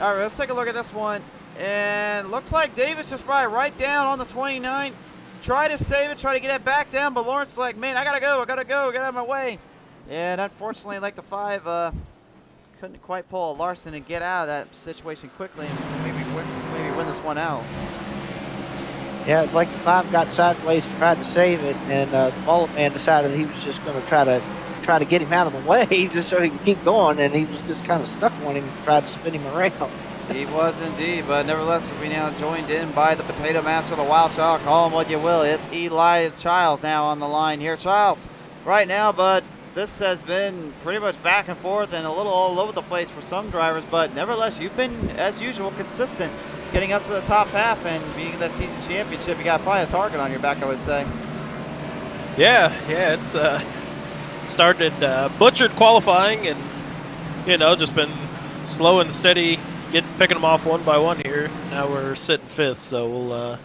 All right, let's take a look at this one. And looks like Davis just probably right down on the 29. Try to save it, try to get it back down, but Lawrence like, man, I gotta go, get out of my way. And unfortunately, like the 5, couldn't quite pull a Larson and get out of that situation quickly and maybe win this one out. Yeah, it's like the 5 got sideways and tried to save it, and the Bullet Man decided he was just going to try to get him out of the way just so he could keep going, and he was just kind of stuck on him and tried to spin him around. He was indeed, but nevertheless, we now joined in by the Potato Master, the Wild Child. Call him what you will. It's Eli Childs now on the line here. Childs, right now, but this has been pretty much back and forth and a little all over the place for some drivers, but nevertheless, you've been, as usual, consistent, getting up to the top half and being that season championship. You got probably a target on your back, I would say. Yeah, it's started butchered qualifying, and just been slow and steady, picking them off one by one here. Now we're sitting 5th, so we'll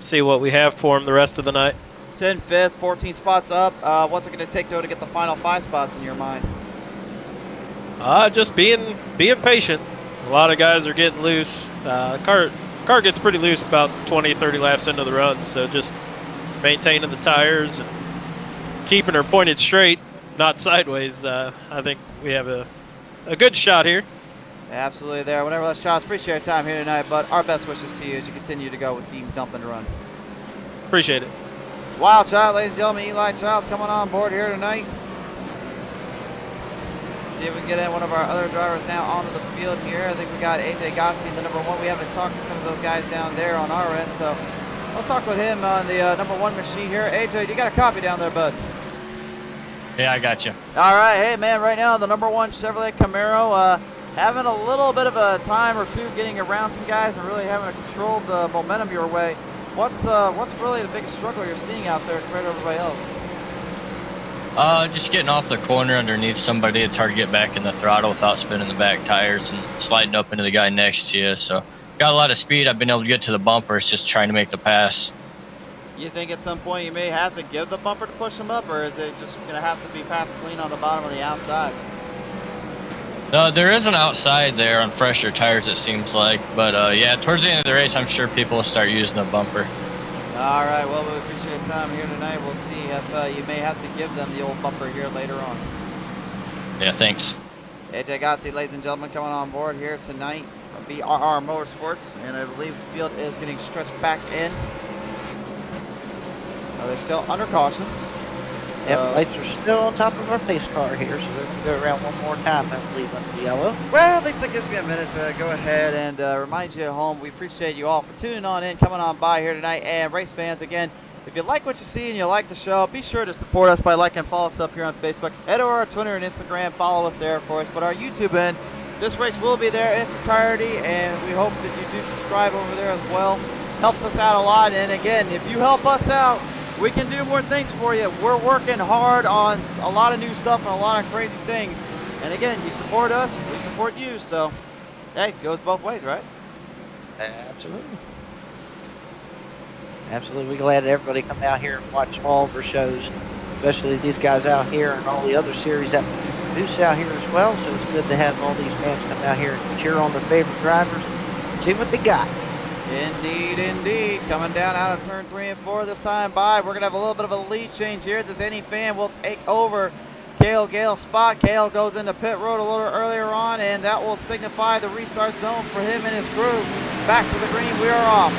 see what we have for them the rest of the night. Sitting 5th, 14 spots up. What's it going to take, though, to get the final 5 spots in your mind? Just being patient. A lot of guys are getting loose. Car gets pretty loose about 20, 30 laps into the run, so just maintaining the tires and keeping her pointed straight. not sideways, I think we have a good shot here. Absolutely there. Whenever those shots, appreciate your time here tonight, but our best wishes to you as you continue to go with Team Dump and Run. Appreciate it. Wild Child, ladies and gentlemen, Eli Child's coming on board here tonight. See if we can get in one of our other drivers now onto the field here. I think we got AJ Gotzi, the number 1. We haven't talked to some of those guys down there on our end, so let's talk with him on the number 1 machine here. AJ, you got a copy down there, bud? Yeah, I got you. All right, hey man, right now the number 1 Chevrolet Camaro, having a little bit of a time or two getting around some guys and really having to control the momentum your way. What's really the biggest struggle you're seeing out there compared to everybody else? Just getting off the corner underneath somebody. It's hard to get back in the throttle without spinning the back tires and sliding up into the guy next to you. So got a lot of speed. I've been able to get to the bumper. It's just trying to make the pass. You think at some point you may have to give the bumper to push them up, or is it just going to have to be passed clean on the bottom of the outside? No, there is an outside there on fresher tires, it seems like. But yeah, towards the end of the race, I'm sure people will start using the bumper. All right, well, we appreciate your time here tonight. We'll see if you may have to give them the old bumper here later on. Yeah, thanks. AJ Gotzi, ladies and gentlemen, coming on board here tonight from BRR Motorsports, and I believe the field is getting stretched back in. They're still under caution. Yep, lights are still on top of our pace car here, so we're going to go around one more time, I believe, under the yellow. Well, at least that gives me a minute to go ahead and remind you at home, we appreciate you all for tuning on in, coming on by here tonight. And race fans, again, if you like what you see and you like the show, be sure to support us by liking and follow us up here on Facebook. Head over our Twitter and Instagram, follow us there, of course. But our YouTube end, this race will be there in its entirety, and we hope that you do subscribe over there as well. Helps us out a lot, and again, if you help us out, we can do more things for you. We're working hard on a lot of new stuff and a lot of crazy things. And again, you support us, we support you. So, hey, it goes both ways, right? Absolutely. Absolutely. We're glad that everybody come out here and watch all of our shows, especially these guys out here and all the other series that we produce out here as well. So it's good to have all these fans come out here and cheer on their favorite drivers and see what they got. Indeed, indeed. Coming down out of turn 3 and 4 this time by. We're going to have a little bit of a lead change here. This any fan will take over Cale Gale's spot. Cale goes into pit road a little earlier on, and that will signify the restart zone for him and his crew. Back to the green, we are off.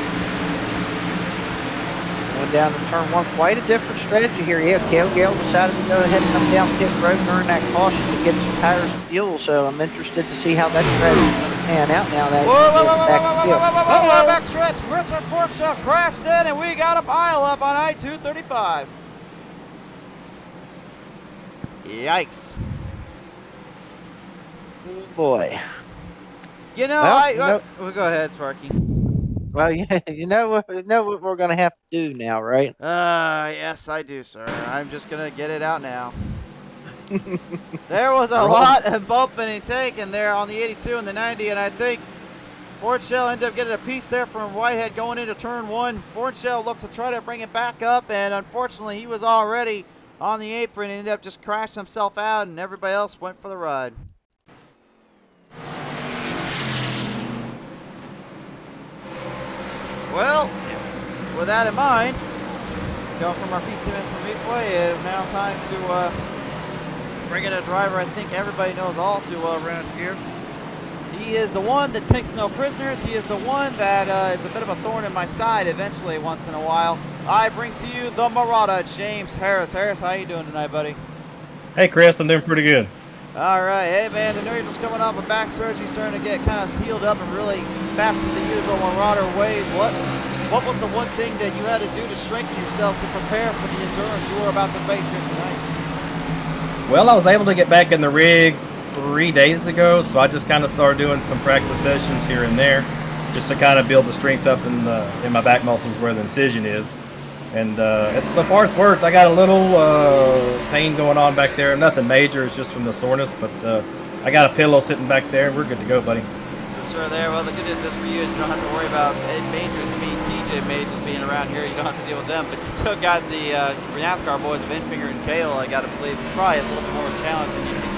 Going down to turn 1, quite a different strategy here. Yeah, Cale Gale decided to go ahead and come down pit road during that caution to get some tires and fuel, so I'm interested to see how that strategy is going to pan out now that back stretch. Richard Forkshaw crashed in, and we got a pile up on I-235. Yikes. Oh boy. You know, well, well, go ahead, Sparky. Well, yeah, you know what we're going to have to do now, right? Yes, I do, sir. I'm just going to get it out now. There was a lot of bumping and taking there on the 82 and the 90, and I think Fortshell ended up getting a piece there from Whitehead going into turn 1. Fortshell looked to try to bring it back up, and unfortunately he was already on the apron and ended up just crashing himself out, and everybody else went for the ride. Well, with that in mind, going from our PTM Racing replay, it is now time to bring in a driver I think everybody knows all too well around here. He is the one that takes no prisoners. He is the one that is a bit of a thorn in my side eventually once in a while. I bring to you the Marauder, James Harris. Harris, how you doing tonight, buddy? Hey, Chris, I'm doing pretty good. All right, hey man, I know you're just coming off of back surgery, starting to get kind of healed up and really back to the usual Marauder ways. What was the one thing that you had to do to strengthen yourself to prepare for the endurance you were about to face here tonight? Well, I was able to get back in the rig 3 days ago, so I just kind of started doing some practice sessions here and there, just to kind of build the strength up in my back muscles where the incision is. And so far it's worked. I got a little pain going on back there. Nothing major. It's just from the soreness. But I got a pillow sitting back there. We're good to go, buddy. Sure there. Well, the good news is for you is you don't have to worry about Ed Majors and me, TJ Majors being around here. You don't have to deal with them. But you still got the NASCAR boys of Infinger and Cale. I got to believe it's probably a little bit more challenge than you think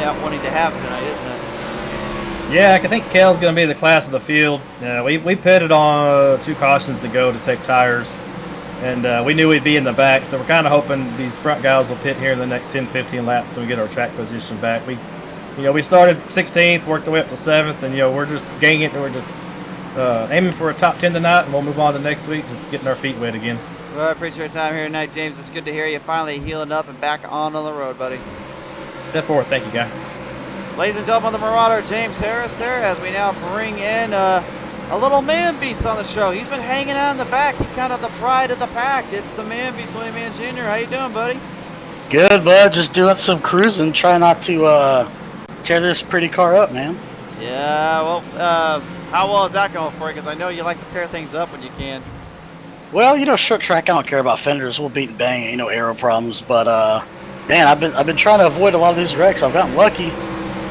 you're wanting to have tonight, isn't it? Yeah, I think Cale's going to be the class of the field. We pitted on 2 cautions ago to take tires. and we knew we'd be in the back, so we're kind of hoping these front guys will pit here in the next 10-15 laps so we get our track position back. We started 16th, worked our way up to 7th, and we're just gaining it. We're just aiming for a top 10 tonight, and we'll move on to next week, just getting our feet wet again. Well, I appreciate your time here tonight, James. It's good to hear you finally healing up and back on the road, buddy. Step forward. Thank you, guy. Ladies and gentlemen, the Marauder, James Harris there, as we now bring in a little man beast on the show. He's been hanging out in the back. He's kind of the pride of the pack. It's the man beast, William Mann Jr. How you doing, buddy? Good, bud. Just doing some cruising. Try not to tear this pretty car up, man. Yeah, well, how well is that going for you? Because I know you like to tear things up when you can. Well, short track, I don't care about fenders. We'll beat and bang, ain't no aero problems. But man, I've been trying to avoid a lot of these wrecks. I've gotten lucky,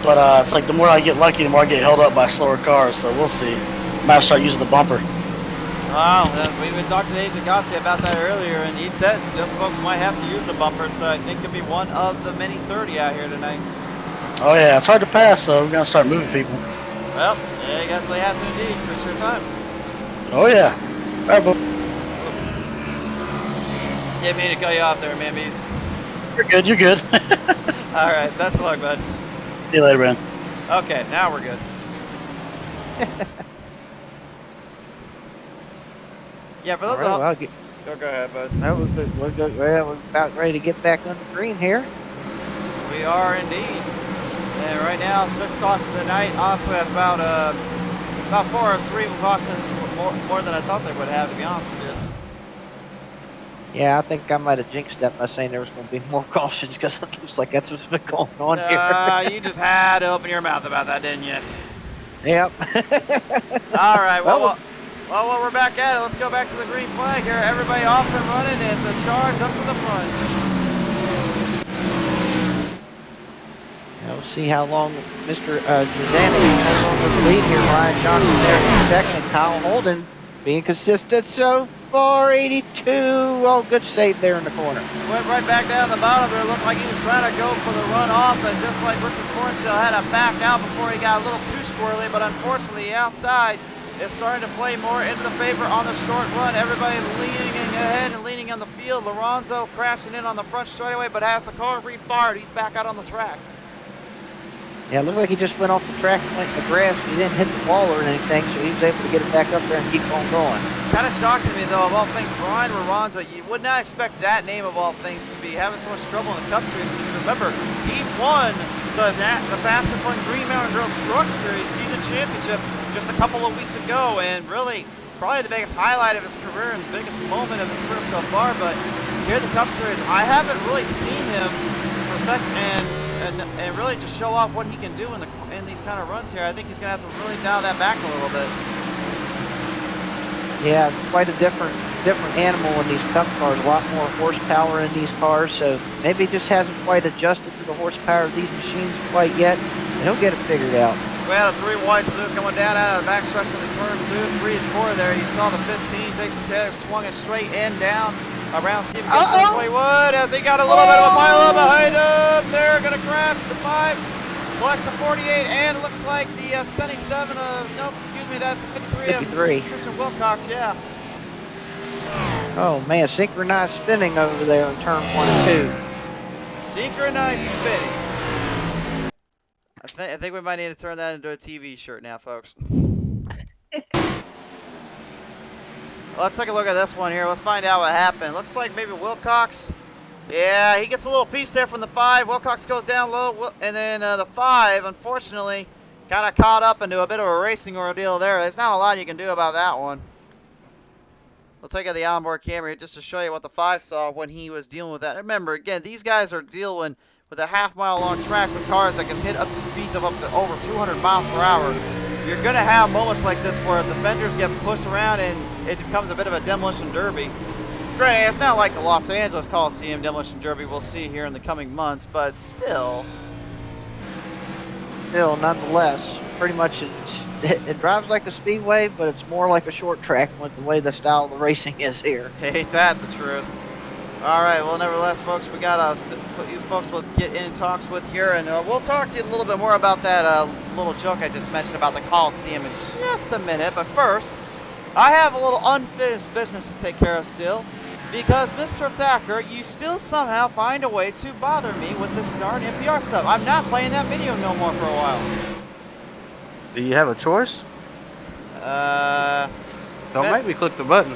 but it's like the more I get lucky, the more I get held up by slower cars. So we'll see. Might have to start using the bumper. Wow, we've been talking to Agent Gossi about that earlier, and he said some folks might have to use the bumper. So I think it'll be one of the many 30 out here tonight. Oh yeah, it's hard to pass, so we're gonna start moving people. Well, yeah, you guys really have to indeed. Appreciate your time. Oh yeah. All right, bud. Didn't mean to cut you off there, man beast. You're good. You're good. All right, best of luck, bud. See you later, man. Okay, now we're good. Yeah, for those All right, go ahead, bud. We're about ready to get back on the green here. We are indeed. And right now, 6 cautions tonight. Honestly, that's about 4 or 3 cautions more than I thought they would have, to be honest with you. Yeah, I think I might have jinxed that by saying there was going to be more cautions because it looks like that's what's been going on here. You just had to open your mouth about that, didn't you? Yep. All right, well, we're back at it. Let's go back to the green flag here. Everybody off and running. It's a charge up to the front. Now we'll see how long Mr. Zizanic has on the lead here. Ryan Johnson there in second, and Kyle Holden being consistent so far. 82. Oh, good save there in the corner. Went right back down the bottom there. Looked like he was trying to go for the run off, and just like Richard Cornshill had to back out before he got a little too squirrely. But unfortunately, outside is starting to play more into the favor on the short run. Everybody leaning ahead and leaning on the field. Lorenzo crashing in on the front straightaway, but has the car refired. He's back out on the track. Yeah, it looked like he just went off the track and went in the grass. He didn't hit the wall or anything, so he was able to get it back up there and keep on going. Kind of shocking me, though, of all things, Brian Lorenzo. You would not expect that name, of all things, to be having so much trouble in the Cup Series. Because remember, he won the Fast and Fun Green Mountain Girls Truck Series season championship just a couple of weeks ago, and really probably the biggest highlight of his career and the biggest moment of his career so far. But here at the Cup Series, I haven't really seen him perfect and really just show off what he can do in these kind of runs here. I think he's going to have to really dial that back a little bit. Yeah, quite a different animal in these Cup cars. A lot more horsepower in these cars, so maybe he just hasn't quite adjusted to the horsepower of these machines quite yet. And he'll get it figured out. We had a 3 wide smooth coming down out of the backstretch of the turn 2, 3, and 4 there. You saw the 15, Jason Taylor swung it straight and down around Stephen Wood as he got a little bit of a pile behind him. They're going to crash the 5, collects the 48, and it looks like the 77 of, nope, excuse me, that's the 53 of Christian Wilcox, yeah. Oh man, synchronized spinning over there in turn 1 and 2. Synchronized spinning. I think we might need to turn that into a TV shirt now, folks. Let's take a look at this one here. Let's find out what happened. Looks like maybe Wilcox. Yeah, he gets a little piece there from the 5. Wilcox goes down low, and then the 5, unfortunately, kind of caught up into a bit of a racing ordeal there. There's not a lot you can do about that one. We'll take out the onboard camera here just to show you what the 5 saw when he was dealing with that. Remember, again, these guys are dealing with a half-mile long track with cars that can hit up to speeds of up to over 200 miles per hour. You're going to have moments like this where the fenders get pushed around and it becomes a bit of a demolition derby. Granted, it's not like the Los Angeles Coliseum demolition derby we'll see here in the coming months, but still. Still, nonetheless, pretty much it drives like a speedway, but it's more like a short track with the way the style of the racing is here. Ain't that the truth? All right, well, nevertheless, folks, we got you folks will get in talks with here, and we'll talk to you a little bit more about that little joke I just mentioned about the Coliseum in just a minute. But first, I have a little unfinished business to take care of still. Because, Mr. Thacker, you still somehow find a way to bother me with this darn NPR stuff. I'm not playing that video no more for a while. Do you have a choice? Don't make me click the button.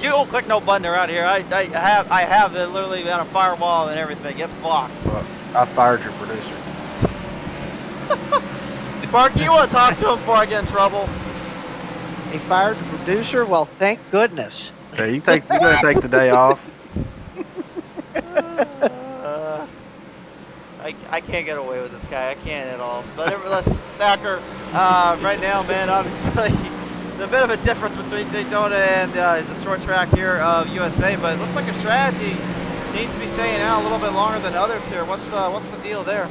You don't click no button around here. I have it literally on a firewall and everything. It's blocked. Well, I fired your producer. Mark, you want to talk to him before I get in trouble? He fired the producer? Well, thank goodness. Yeah, you're gonna take the day off. I can't get away with this guy. I can't at all. But nevertheless, Thacker, right now, man, obviously, there's a bit of a difference between Daytona and the short track here of USA. But it looks like your strategy seems to be staying out a little bit longer than others here. What's the deal there?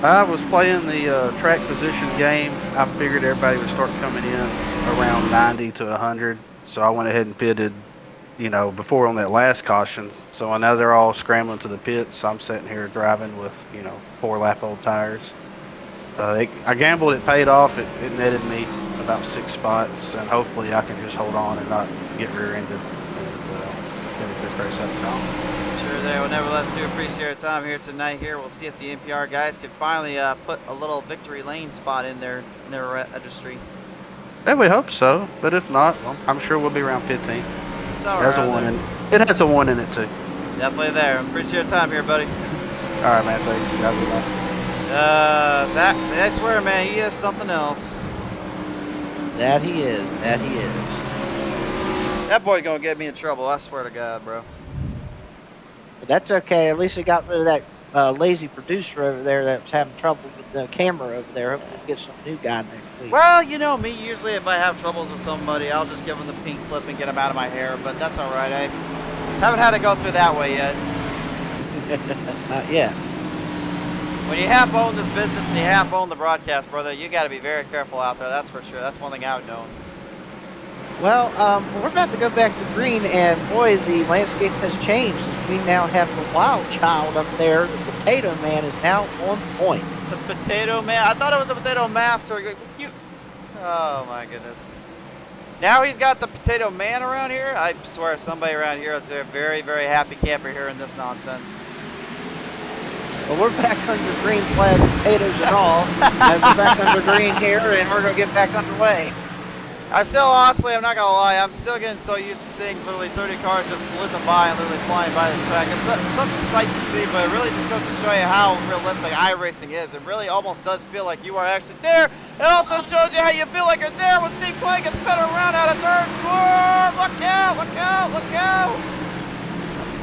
I was playing the track position game. I figured everybody would start coming in around 90 to 100. So I went ahead and pitted, before on that last caution. So I know they're all scrambling to the pits. I'm sitting here driving with, 4-lap-old tires. I gambled, it paid off. It netted me about 6 spots, and hopefully I can just hold on and not get rear-ended and finish this race up and down. Sure there. Well, nevertheless, do appreciate your time here tonight. We'll see if the NPR guys can finally put a little victory lane spot in their registry. Yeah, we hope so, but if not, well, I'm sure we'll be around 15. It's all right. It has a 1 in it too. Definitely there. Appreciate your time here, buddy. All right, man. Thanks. Have a good night. I swear, man, he is something else. That he is. That he is. That boy's gonna get me in trouble. I swear to God, bro. But that's okay. At least he got rid of that lazy producer over there that was having trouble with the camera over there. Hopefully we'll get some new guy next week. Well, you know me. Usually, if I have troubles with somebody, I'll just give them the pink slip and get them out of my hair. But that's all right. I haven't had to go through that way yet. Not yet. When you half own this business and you half own the broadcast, brother, you got to be very careful out there. That's for sure. That's one thing I've known. Well, we're about to go back to green, and boy, the landscape has changed. We now have the wild child up there. The Potato Man is now on point. The Potato Man? I thought it was the Potato Master. Oh my goodness. Now he's got the Potato Man around here? I swear somebody around here is a very, very happy camper hearing this nonsense. Well, we're back under green flag, potatoes and all. And we're back under green here, and we're going to get back underway. I still, honestly, I'm not going to lie, I'm still getting so used to seeing literally 30 cars just flipping by and literally flying by this track. It's such a sight to see, but it really just goes to show you how realistic iRacing is. It really almost does feel like you are actually there. It also shows you how you feel like you're there when Steve Clay gets spun around out of turn 4. Look out, look out, look out.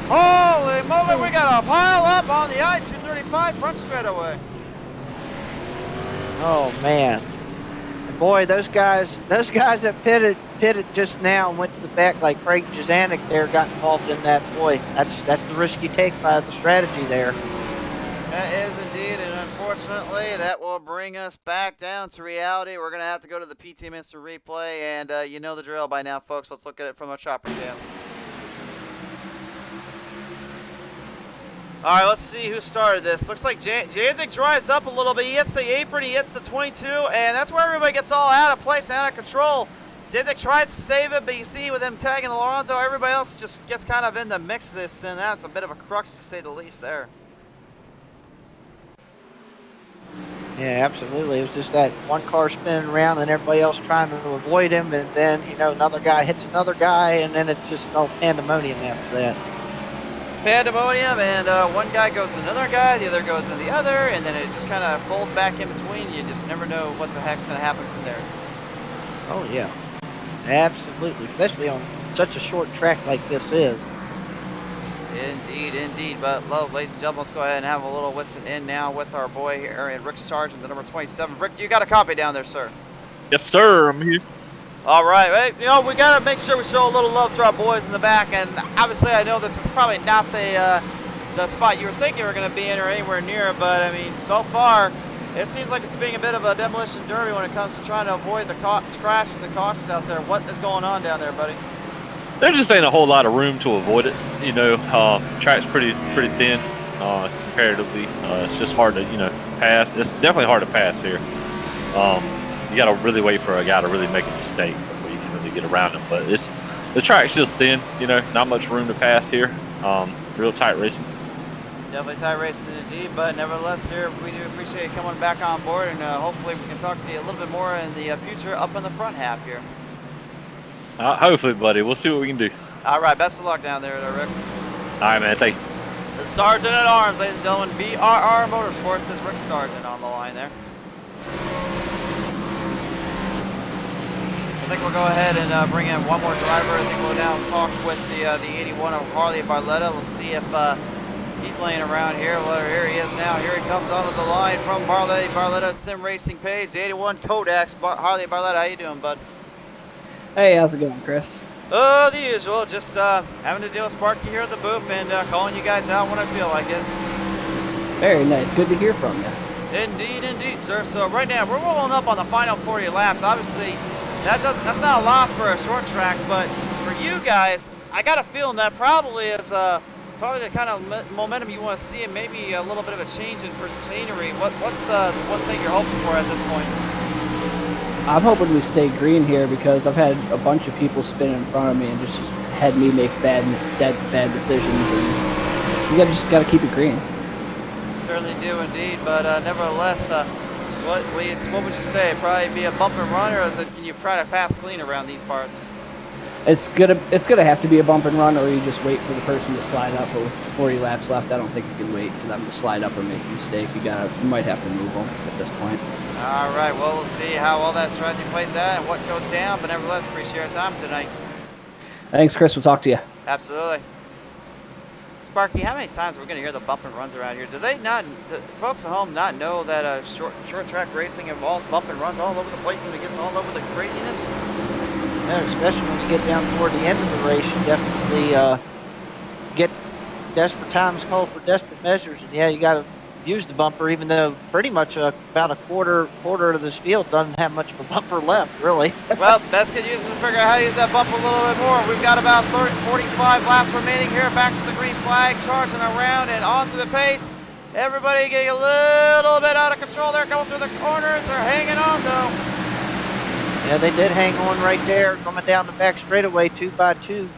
Holy moly, we got a pile up on the I-235 front straightaway. Oh, man. Boy, those guys that pitted just now and went to the back like Craig Jazanik there got involved in that. Boy, that's the risk you take by the strategy there. That is indeed, and unfortunately, that will bring us back down to reality. We're going to have to go to the PTM Instant Replay, and you know the drill by now, folks. Let's look at it from a chopper cam. All right, let's see who started this. Looks like Jandek drives up a little bit. He hits the apron, he hits the 22, and that's where everybody gets all out of place, out of control. Jandek tries to save it, but you see with him tagging Alonso, everybody else just gets kind of in the mix of this, and that's a bit of a crux to say the least there. Yeah, absolutely. It was just that one car spinning around and everybody else trying to avoid him, and then, another guy hits another guy, and then it's just all pandemonium after that. Pandemonium, and one guy goes to another guy, the other goes to the other, and then it just kind of folds back in between. You just never know what the heck's going to happen from there. Oh, yeah. Absolutely. Especially on such a short track like this is. Indeed, indeed. But, ladies and gentlemen, let's go ahead and have a little listen in now with our boy here, and Rick Sargent, the number 27. Rick, you got a copy down there, sir? Yes, sir. I'm here. All right, we got to make sure we show a little love to our boys in the back, and obviously I know this is probably not the spot you were thinking we were going to be in or anywhere near, but I mean, so far, it seems like it's being a bit of a demolition derby when it comes to trying to avoid the crashes and cautions out there. What is going on down there, buddy? There just ain't a whole lot of room to avoid it. Track's pretty thin comparatively. It's just hard to pass. It's definitely hard to pass here. You got to really wait for a guy to really make a mistake before you can really get around him. But it's the track's just thin. You know, not much room to pass here. Real tight racing. Definitely tight racing indeed, but nevertheless, here we do appreciate you coming back on board, and hopefully we can talk to you a little bit more in the future up in the front half here. Hopefully, buddy. We'll see what we can do. All right, best of luck down there, Rick. All right, man. Thank you. The Sergeant at Arms, ladies and gentlemen, BRR Motorsports, is Rick Sargent on the line there. I think we'll go ahead and bring in one more driver. I think we'll now talk with the 81 of Harley Barletta. We'll see if he's laying around here. Well, here he is now. Here he comes onto the line from Barletta Sim Racing page, the 81 Kodaks. Harley Barletta, how you doing, bud? Hey, how's it going, Chris? The usual. Just having to deal with Sparky here at the booth and calling you guys out when I feel like it. Very nice. Good to hear from you. Indeed, sir. So right now we're rolling up on the final 40 laps. Obviously, that's not a lot for a short track, but for you guys, I got a feeling that probably is probably the kind of momentum you want to see, and maybe a little bit of a change in for scenery. What's the one thing you're hoping for at this point? I'm hoping we stay green here because I've had a bunch of people spin in front of me and just had me make bad decisions, and you just gotta keep it green. Certainly do indeed, but nevertheless, what would you say? Probably be a bump and run, or can you try to pass clean around these parts? It's gonna have to be a bump and run, or you just wait for the person to slide up. But with 40 laps left, I don't think you can wait for them to slide up or make a mistake. You might have to move them at this point. All right, well, we'll see how all that strategy plays out and what goes down, but nevertheless, appreciate your time tonight. Thanks, Chris. We'll talk to you. Absolutely. Sparky, how many times are we going to hear the bump and runs around here? Do folks at home not know that short track racing involves bump and runs all over the place and it gets all over the craziness? Yeah, especially when you get down toward the end of the race, you definitely get desperate times call for desperate measures, and yeah, you got to use the bumper, even though pretty much about a quarter of this field doesn't have much of a bumper left, really. Well, best get using to figure out how to use that bumper a little bit more. We've got about 45 laps remaining here. Back to the green flag, charging around and onto the pace. Everybody getting a little bit out of control there, going through the corners. They're hanging on, though. Yeah, they did hang on right there, coming down the back straightaway 2 by 2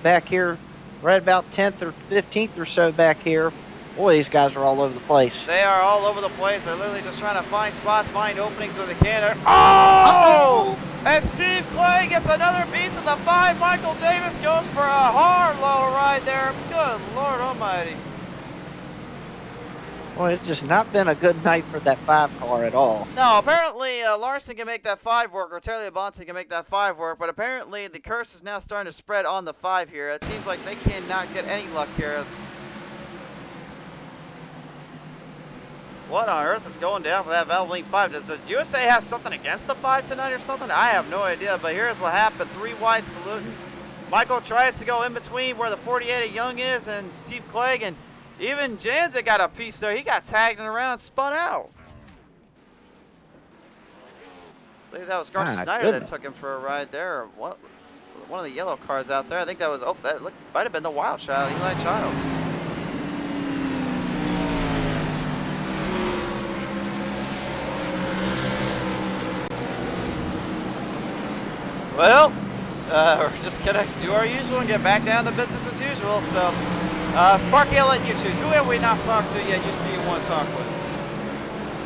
back here, right about 10th or 15th or so back here. Boy, these guys are all over the place. They are all over the place. They're literally just trying to find spots, find openings where they can. Oh! And Steve Clay gets another piece of the 5. Michael Davis goes for a hard low ride there. Good Lord Almighty. Well, it's just not been a good night for that 5 car at all. No, apparently Larson can make that 5 work, or Terry Labonte can make that 5 work, but apparently the curse is now starting to spread on the 5 here. It seems like they cannot get any luck here. What on earth is going down for that Valvoline 5? Does the USA have something against the 5 tonight or something? I have no idea, but here's what happened. 3 wide saluting. Michael tries to go in between where the 48 of Young is and Steve Clegg, and even Janza got a piece there. He got tagged and around and spun out. I believe that was Gar Snyder that took him for a ride there. Or what? One of the yellow cars out there. I think that was, that might have been the wild shot, Eli Childs. Well, we're just gonna do our usual and get back down to business as usual. So, Sparky, I'll let you choose. Who have we not talked to yet? You see you want to talk with?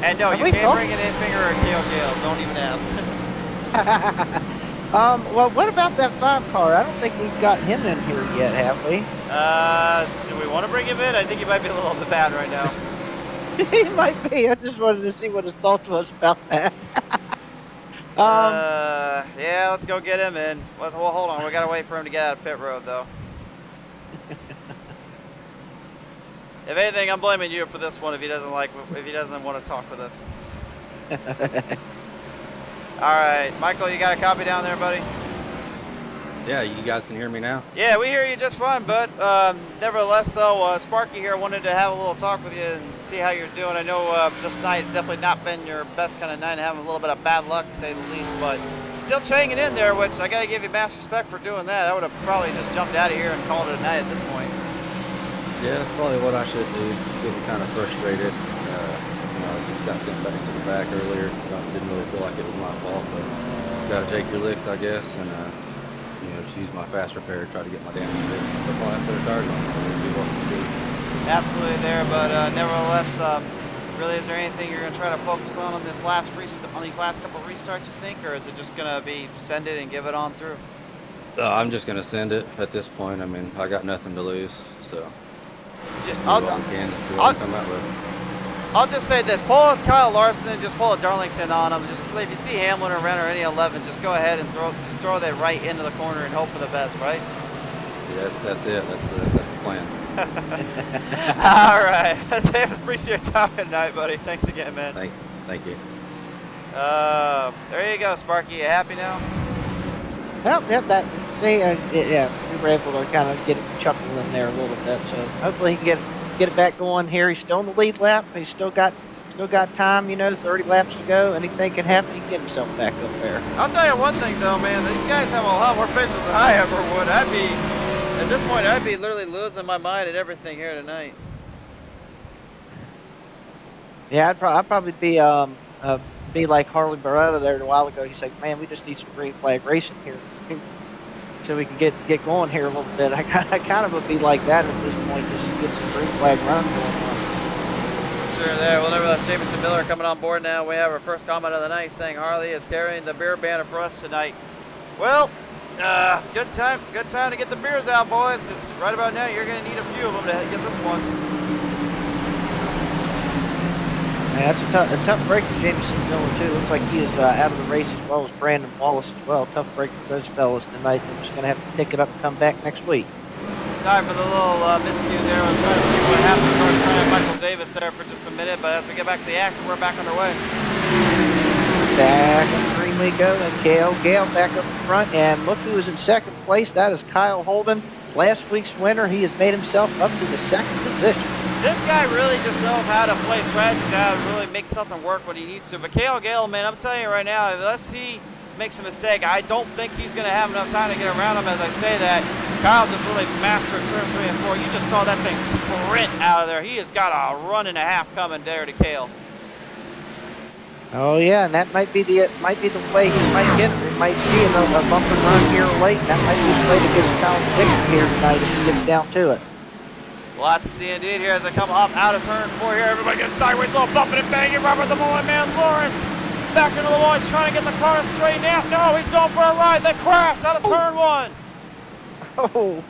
And no, you can't bring an in-finger or a Gale. Don't even ask. Well, what about that 5 car? I don't think we've got him in here yet, have we? Do we want to bring him in? I think he might be a little bit bad right now. He might be. I just wanted to see what his thoughts was about that. Yeah, let's go get him in. Well, hold on. We gotta wait for him to get out of pit road, though. If anything, I'm blaming you for this one. If he doesn't want to talk with us. All right, Michael, you got a copy down there, buddy? Yeah, you guys can hear me now? Yeah, we hear you just fine, bud. Nevertheless, though, Sparky here wanted to have a little talk with you and see how you're doing. I know this night has definitely not been your best kind of night, having a little bit of bad luck, to say the least, but still hanging in there, which I got to give you mass respect for doing that. I would have probably just jumped out of here and called it a night at this point. Yeah, that's probably what I should do. Getting kind of frustrated. Just got sent back to the back earlier. Didn't really feel like it was my fault, but got to take your licks, I guess, and just use my fast repair to try to get my damage fixed and put my last set of tires on. So we'll see what we can do. Absolutely there, but nevertheless, really, is there anything you're going to try to focus on these last couple restarts, you think, or is it just going to be send it and give it on through? I'm just gonna send it at this point. I mean, I got nothing to lose, so I'll just say this: pull Kyle Larson and just pull a Darlington on him. Just if you see Hamlin or Renner or any 11, just go ahead and throw that right into the corner and hope for the best, right? Yeah, that's it. That's the plan. All right, Dave, appreciate your time tonight, buddy. Thanks again, man. Thank you. There you go, Sparky. You happy now? Yep. Yeah, we were able to kind of get it chuckling there a little bit. So hopefully he can get it back going here. He's still in the lead lap. He's still got time. 30 laps to go. Anything can happen. He can get himself back up there. I'll tell you one thing though, man. These guys have a lot more patience than I ever would. At this point, I'd be literally losing my mind and everything here tonight. Yeah, I'd probably be like Harley Beretta there a while ago. He's like, man, we just need some green flag racing here, so we can get going here a little bit. I kind of would be like that at this point, just get some green flag runs going on. Sure, there. Well, nevertheless, Jameson Miller coming on board now. We have our first comment of the night saying Harley is carrying the beer banner for us tonight. Well, good time to get the beers out, boys, because right about now you're going to need a few of them to get this one. Yeah, that's a tough break for Jameson Miller too. Looks like he is out of the race as well as Brandon Wallace as well. Tough break for those fellas tonight. They're just going to have to pick it up and come back next week. Sorry for the little miscue there. I was trying to see what happened. Of course, trying Michael Davis there for just a minute, but as we get back to the action, we're back underway. Back on the green we go, and Gale back up in front, and look who is in second place. That is Kyle Holden, last week's winner. He has made himself up to the second position. This guy really just knows how to play strategy, how to really make something work when he needs to. But Cale Gale, man, I'm telling you right now, unless he makes a mistake, I don't think he's going to have enough time to get around him. As I say that, Kyle just really mastered turn 3 and 4. You just saw that thing sprint out of there. He has got a run and a half coming there to Cale. Oh yeah, and that might be the way he might get it. It might be a bump and run here late. That might be the way to get Kyle victory here tonight if he gets down to it. Lots to see indeed here as they come up out of turn 4 here. Everybody gets sideways, little bumping and banging. Robert the Mullen man, Lawrence, back into the line, trying to get the car straightened out. No, he's going for a ride. They crash out of turn 1. Oh.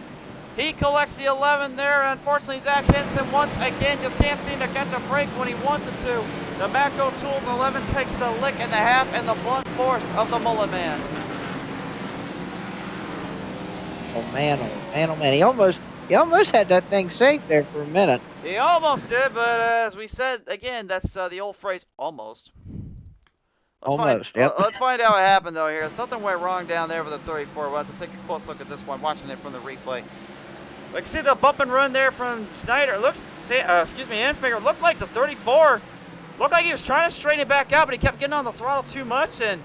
He collects the 11 there. Unfortunately, Zach Henson once again just can't seem to catch a break when he wants it to. The Matco Tools 11 takes the lick and the half and the blunt force of the Mullen man. Oh man, oh man, oh man. He almost had that thing safe there for a minute. He almost did, but as we said, again, that's the old phrase, almost. Let's find out what happened, though, here. Something went wrong down there with the 34. We'll have to take a close look at this one, watching it from the replay. Like, see the bump and run there from Snyder. Anfinger looked like the 34. Looked like he was trying to straighten it back out, but he kept getting on the throttle too much, and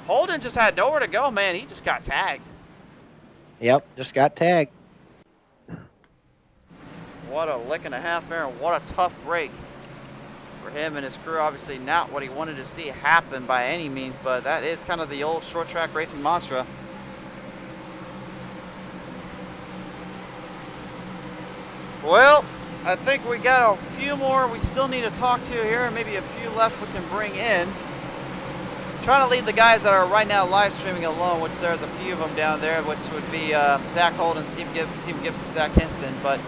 Holden just had nowhere to go, man. He just got tagged. Yep, just got tagged. What a lick and a half there, and what a tough break for him and his crew. Obviously not what he wanted to see happen by any means, but that is kind of the old short track racing mantra. Well, I think we got a few more we still need to talk to here, and maybe a few left we can bring in. Trying to leave the guys that are right now live streaming alone, which there's a few of them down there, which would be Zach Holden, Steve Gibson, Zach Henson. But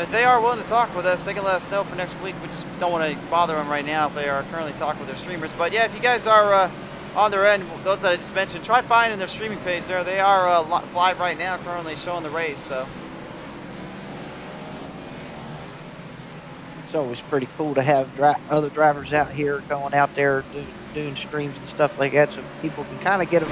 if they are willing to talk with us, they can let us know for next week. We just don't want to bother them right now if they are currently talking with their streamers. But yeah, if you guys are on their end, those that I just mentioned, try finding their streaming page there. They are live right now, currently showing the race. So. It's always pretty cool to have other drivers out here going out there doing streams and stuff like that, so people can kind of get a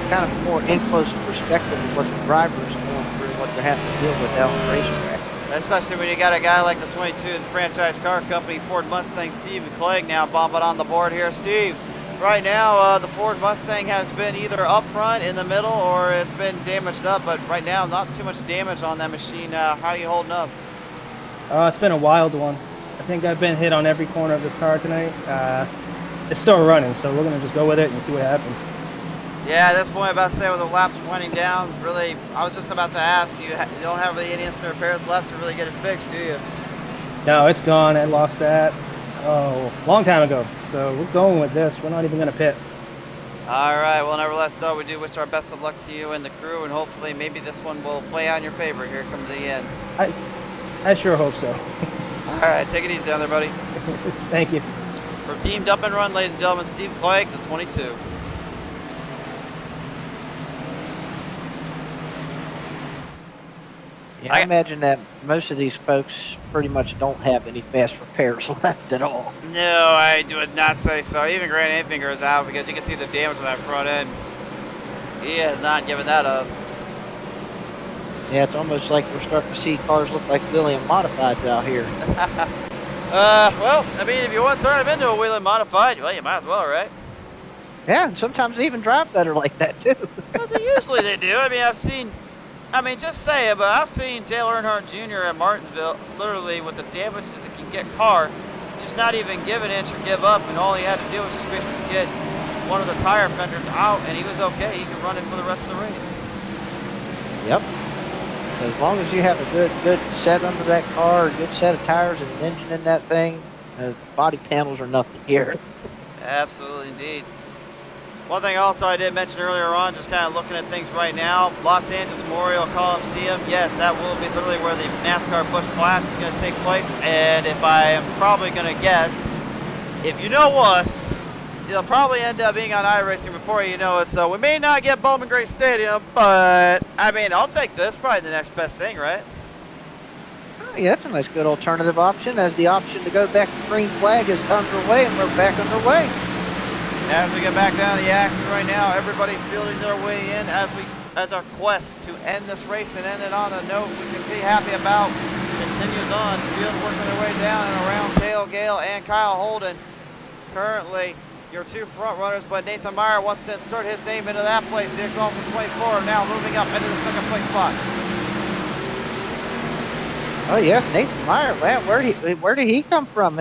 kind of more in-close perspective of what the drivers are going through, what they're having to deal with out on the racetrack. Especially when you got a guy like the 22 and franchise car company Ford Mustang, Steve Clegg, now bumping on the board here. Steve, right now the Ford Mustang has been either up front, in the middle, or it's been damaged up, but right now not too much damage on that machine. How are you holding up? It's been a wild one. I think I've been hit on every corner of this car tonight. It's still running, so we're going to just go with it and see what happens. Yeah, at this point, I'm about to say with the laps winding down, really, I was just about to ask, you don't have really any instant repairs left to really get it fixed, do you? No, it's gone. I lost that, long time ago. So we're going with this. We're not even going to pit. All right, well, nevertheless, though, we do wish our best of luck to you and the crew, and hopefully maybe this one will play out in your favor here come to the end. I sure hope so. All right, take it easy down there, buddy. Thank you. For Team Dump and Run, ladies and gentlemen, Steve Clegg, the 22. Yeah, I imagine that most of these folks pretty much don't have any fast repairs left at all. No, I would not say so. Even Grant Ainfinger is out because you can see the damage on that front end. He has not given that up. Yeah, it's almost like we're starting to see cars look like William Modifieds out here. Well, I mean, if you want to turn them into a Wheeling Modified, well, you might as well, right? Yeah, and sometimes they even drive better like that, too. Well, usually they do. I mean, just say it, but I've seen Dale Earnhardt Jr. at Martinsville, literally with the damages it can get car, just not even give an inch or give up, and all he had to do was just basically get one of the tire fenders out, and he was okay. He could run it for the rest of the race. Yep. As long as you have a good set under that car, a good set of tires and an engine in that thing, body panels are nothing here. Absolutely, indeed. One thing also I did mention earlier on, just kind of looking at things right now, Los Angeles Memorial Coliseum, yes, that will be literally where the NASCAR Busch Clash is going to take place, and if I am probably going to guess, if you know us, it'll probably end up being on iRacing before you know it, so we may not get Bowman Gray Stadium, but, I mean, I'll take this, probably the next best thing, right? Yeah, that's a nice good alternative option, as the option to go back to green flag is underway, and we're back underway. As we get back down to the action right now, everybody fielding their way in as our quest to end this race and end it on a note we can be happy about continues on. Field working their way down and around Cale Gale and Kyle Holden. Currently, your two front runners, but Nathan Meyer wants to insert his name into that place. Dick off for 24, now moving up into the second place spot. Oh yes, Nathan Meyer. Man, where did he come from?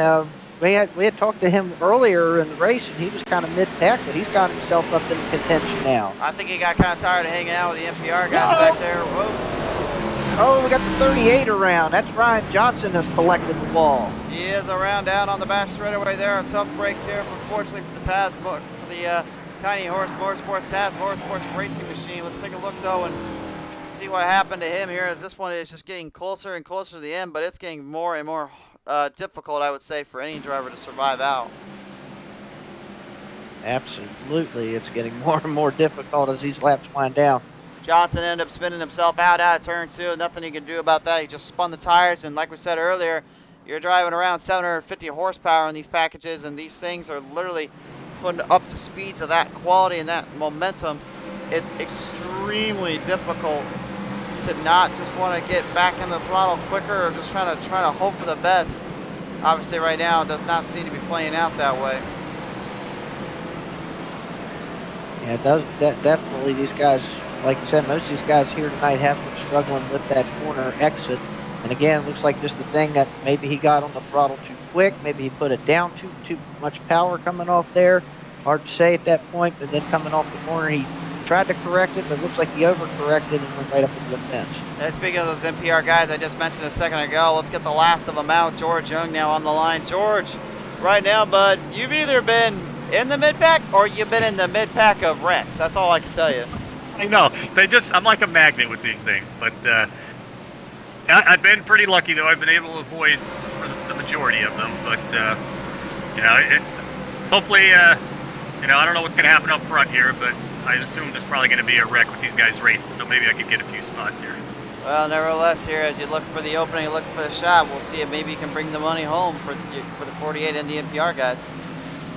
We had talked to him earlier in the race, and he was kind of mid-pack, but he's got himself up in contention now. I think he got kind of tired of hanging out with the NPR guys back there. Whoa. Oh, we got the 38 around. That's Ryan Johnson has collected the ball. He is around down on the back straightaway there. A tough break here, unfortunately, for the Taz, for the Tiny Horse Motorsports Taz Motorsports Racing Machine. Let's take a look though and see what happened to him here, as this one is just getting closer and closer to the end, but it's getting more and more difficult, I would say, for any driver to survive out. Absolutely, it's getting more and more difficult as these laps wind down. Johnson ended up spinning himself out of turn two. Nothing he can do about that. He just spun the tires, and like we said earlier, you're driving around 750 horsepower in these packages, and these things are literally putting up to speeds of that quality and that momentum. It's extremely difficult to not just want to get back in the throttle quicker or just trying to hope for the best. Obviously right now it does not seem to be playing out that way. Yeah, it does. Definitely these guys, like you said, most of these guys here tonight have been struggling with that corner exit. And again, it looks like just the thing that maybe he got on the throttle too quick, maybe he put it down too much power coming off there. Hard to say at that point, but then coming off the corner, he tried to correct it, but it looks like he overcorrected and went right up into the fence. And speaking of those NPR guys I just mentioned a second ago, let's get the last of them out. George Young now on the line. George, right now, bud, you've either been in the mid-pack or you've been in the mid-pack of wrecks. That's all I can tell you. I know. I'm like a magnet with these things, but I've been pretty lucky, though. I've been able to avoid the majority of them, but, hopefully, I don't know what's going to happen up front here, but I assume there's probably going to be a wreck with these guys racing, so maybe I could get a few spots here. Well, nevertheless, here, as you look for the opening, you look for the shot, we'll see if maybe you can bring the money home for the 48 and the NPR guys.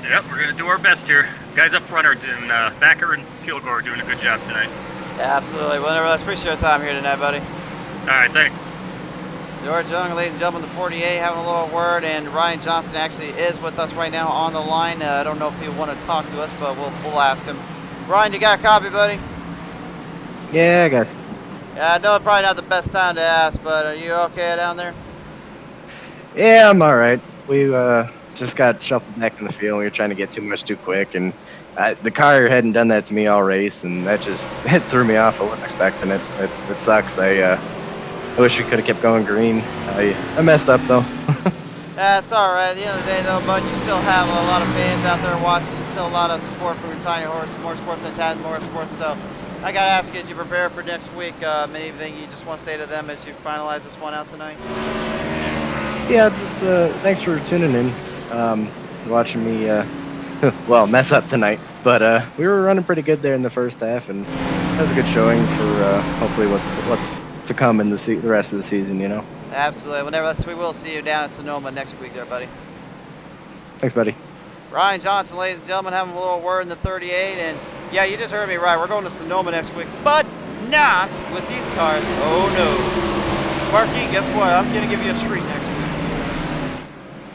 Yep, we're going to do our best here. Guys up front are doing, Backer and Kilgore are doing a good job tonight. Yeah, absolutely. Well, nevertheless, appreciate your time here tonight, buddy. All right, thanks. George Young, ladies and gentlemen, the 48, having a little word, and Ryan Johnson actually is with us right now on the line. I don't know if he'll want to talk to us, but we'll ask him. Ryan, you got a copy, buddy? Yeah, I got it. Yeah, I know it's probably not the best time to ask, but are you okay down there? Yeah, I'm all right. We just got shuffled back in the field. We were trying to get too much too quick, and the car hadn't done that to me all race, and that just it threw me off. I wasn't expecting it. It sucks. I wish we could have kept going green. I messed up though. That's all right. At the end of the day, though, bud, you still have a lot of fans out there watching. There's still a lot of support for Tiny Horse Motorsports and Taz Motorsports. So I got to ask you, as you prepare for next week, anything you just want to say to them as you finalize this one out tonight? Yeah, just thanks for tuning in, watching me well mess up tonight. But we were running pretty good there in the first half, and that was a good showing for hopefully what's to come in the rest of the season. You know. Absolutely. Whenever we will see you down at Sonoma next week, there, buddy. Thanks, buddy. Ryan Johnson, ladies and gentlemen, having a little word in the 38, and yeah, you just heard me right. We're going to Sonoma next week, but not with these cars. Oh no, Marky, guess what? I'm gonna give you a treat next week.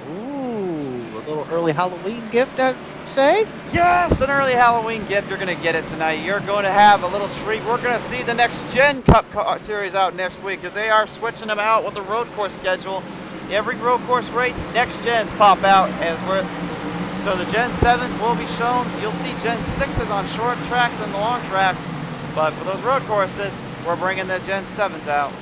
Ooh, a little early Halloween gift, I'd say? Yes, an early Halloween gift. You're going to get it tonight. You're going to have a little treat. We're going to see the next Gen Cup series out next week because they are switching them out with the road course schedule. Every road course race, next gens pop out so the Gen 7s will be shown. You'll see Gen 6s on short tracks and the long tracks, but for those road courses, we're bringing the Gen 7s out.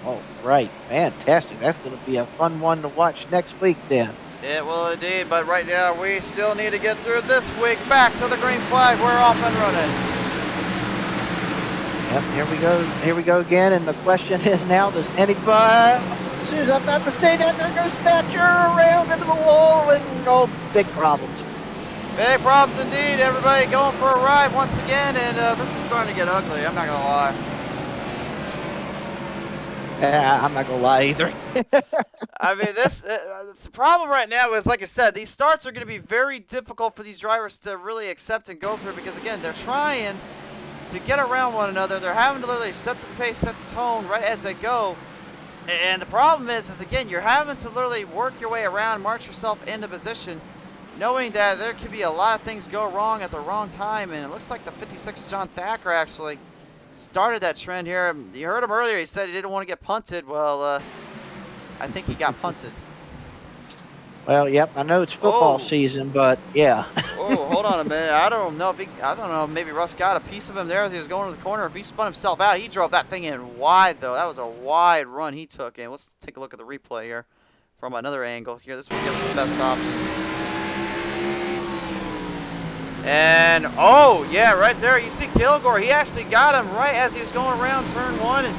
Oh, right. Fantastic. That's going to be a fun one to watch next week then. It will indeed, but right now we still need to get through this week. Back to the green flag. We're off and running. Yep, here we go. Here we go again, and the question is now, does anybody, as soon as I'm about to say that, there goes Thatcher around into the wall, and oh, big problems. Big problems indeed. Everybody going for a ride once again, and this is starting to get ugly. I'm not going to lie. I'm not going to lie either. I mean, the problem right now is, like I said, these starts are going to be very difficult for these drivers to really accept and go through because, again, they're trying to get around one another. They're having to literally set the pace, set the tone right as they go. And the problem is again, you're having to literally work your way around, march yourself into position, knowing that there could be a lot of things go wrong at the wrong time. And it looks like the 56 John Thacker actually started that trend here. You heard him earlier. He said he didn't want to get punted. Well, I think he got punted. Well, yep, I know it's football season, but yeah. Oh, hold on a minute. I don't know if maybe Russ got a piece of him there as he was going to the corner. If he spun himself out, he drove that thing in wide, though. That was a wide run he took in. Let's take a look at the replay here from another angle. Here, this will give us the best option. And, oh, yeah, right there. You see Kilgore. He actually got him right as he was going around turn one. And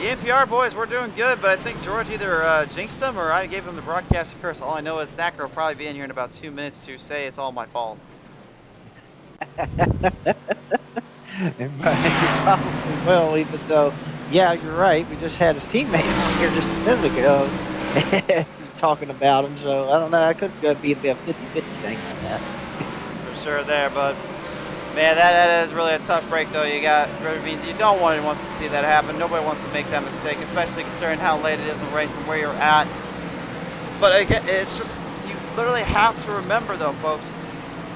the NPR boys were doing good, but I think George either jinxed him or I gave him the broadcast curse. All I know is Thacker will probably be in here in about 2 minutes to say it's all my fault. It probably will, even though, yeah, you're right. We just had his teammates on here just a minute ago talking about him, so I don't know. I could be a 50-50 thing on that. For sure there, but man, that is really a tough break, though. You don't want anyone to see that happen. Nobody wants to make that mistake, especially considering how late it is in the race and where you're at. But again, it's just, you literally have to remember, though, folks,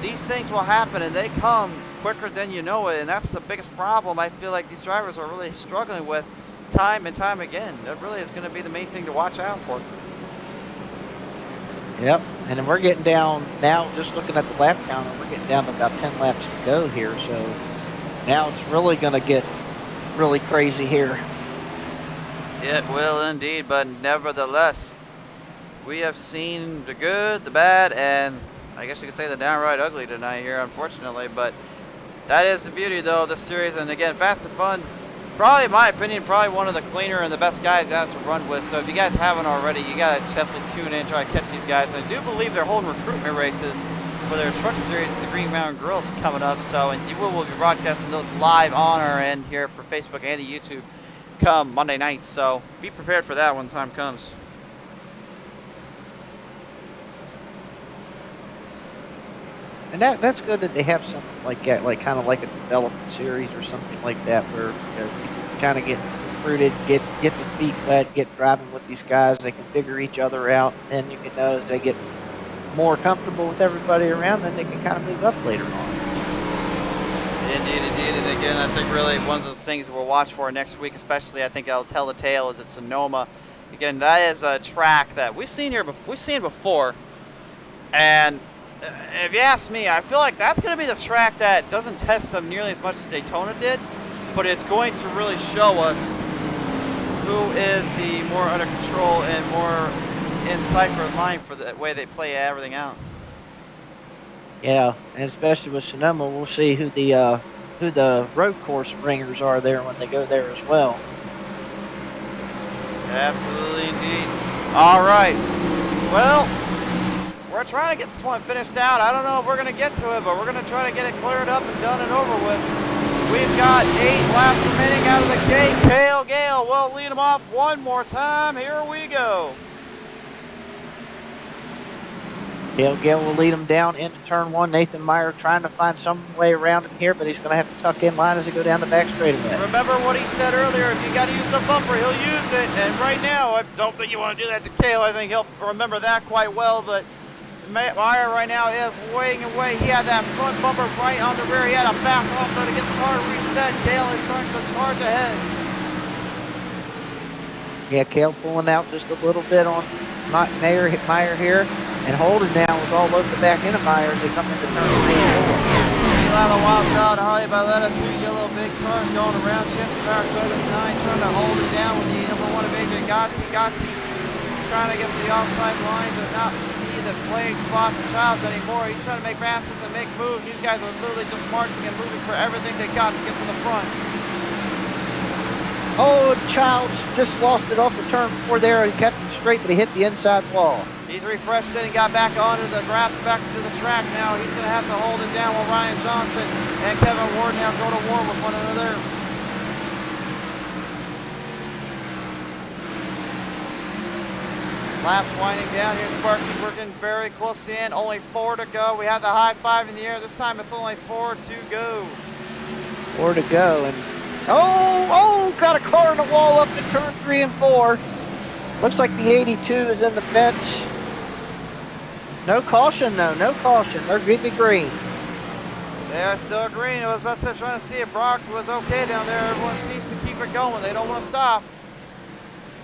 these things will happen and they come quicker than you know it, and that's the biggest problem I feel like these drivers are really struggling with time and time again. That really is going to be the main thing to watch out for. Yep, and then we're getting down now, just looking at the lap counter, we're getting down to about 10 laps to go here, so now it's really going to get really crazy here. It will indeed, but nevertheless, we have seen the good, the bad, and I guess you could say the downright ugly tonight here, unfortunately, but that is the beauty, though, of this series. And again, Fast and Fun, probably, in my opinion, probably one of the cleaner and the best guys out to run with. So if you guys haven't already, you got to definitely tune in and try to catch these guys. And I do believe they're holding recruitment races for their truck series at the Green Mountain Grills coming up. So, and we'll be broadcasting those live on our end here for Facebook and YouTube come Monday night. So be prepared for that when the time comes. And that's good that they have something like that, like kind of like a development series or something like that, where people kind of get recruited, get their feet wet, get driving with these guys. They can figure each other out, and you can know as they get more comfortable with everybody around, then they can kind of move up later on. Indeed, indeed. And again, I think really one of the things that we'll watch for next week, especially I think I'll tell the tale, is at Sonoma. Again, that is a track that we've seen before, and if you ask me, I feel like that's going to be the track that doesn't test them nearly as much as Daytona did, but it's going to really show us who is the more under control and more in cipher line for the way they play everything out. Yeah, and especially with Sonoma, we'll see who the road course ringers are there when they go there as well. Absolutely indeed. All right. Well, we're trying to get this one finished out. I don't know if we're going to get to it, but we're going to try to get it cleared up and done and over with. We've got 8 laps remaining out of the gate. Cale Gale will lead them off one more time. Here we go. Cale Gale will lead him down into turn 1. Nathan Meyer trying to find some way around him here, but he's going to have to tuck in line as he go down the back straightaway. Remember what he said earlier, if you got to use the bumper, he'll use it. And right now, I don't think you want to do that to Cale. I think he'll remember that quite well, but Meyer right now is weighing away. He had that front bumper right on the rear. He had to back off though to get the car reset. Cale is starting to charge ahead. Yeah, Cale pulling out just a little bit on Meyer here. And Holden now was all over the back end of Meyer as they come into turn 3 and 4. Eli the Wild Child, Harley Barletta, 2 yellow big cars going around. Champion Power Code of 9 trying to hold it down with the number 1 of AJ Gotsi. Gotsi trying to get to the offside line to not be the playing spot for Childs anymore. He's trying to make passes and make moves. These guys are literally just marching and moving for everything they got to get to the front. Oh, Childs just lost it off the turn 4 there. He kept it straight, but he hit the inside wall. He's refreshed it and got back onto the graphs back to the track now. He's going to have to hold it down while Ryan Johnson and Kevin Ward now go to war with one another. Laps winding down. Here's Sparky working very close to the end. Only 4 to go. We had the high 5 in the air. This time it's only 4 to go. 4 to go. And got a car in the wall up to turn 3 and 4. Looks like the 82 is in the fence. No caution, though. No caution. They're good to green. They are still green. I was about to say, trying to see if Brock was okay down there. Everyone seems to keep it going. They don't want to stop.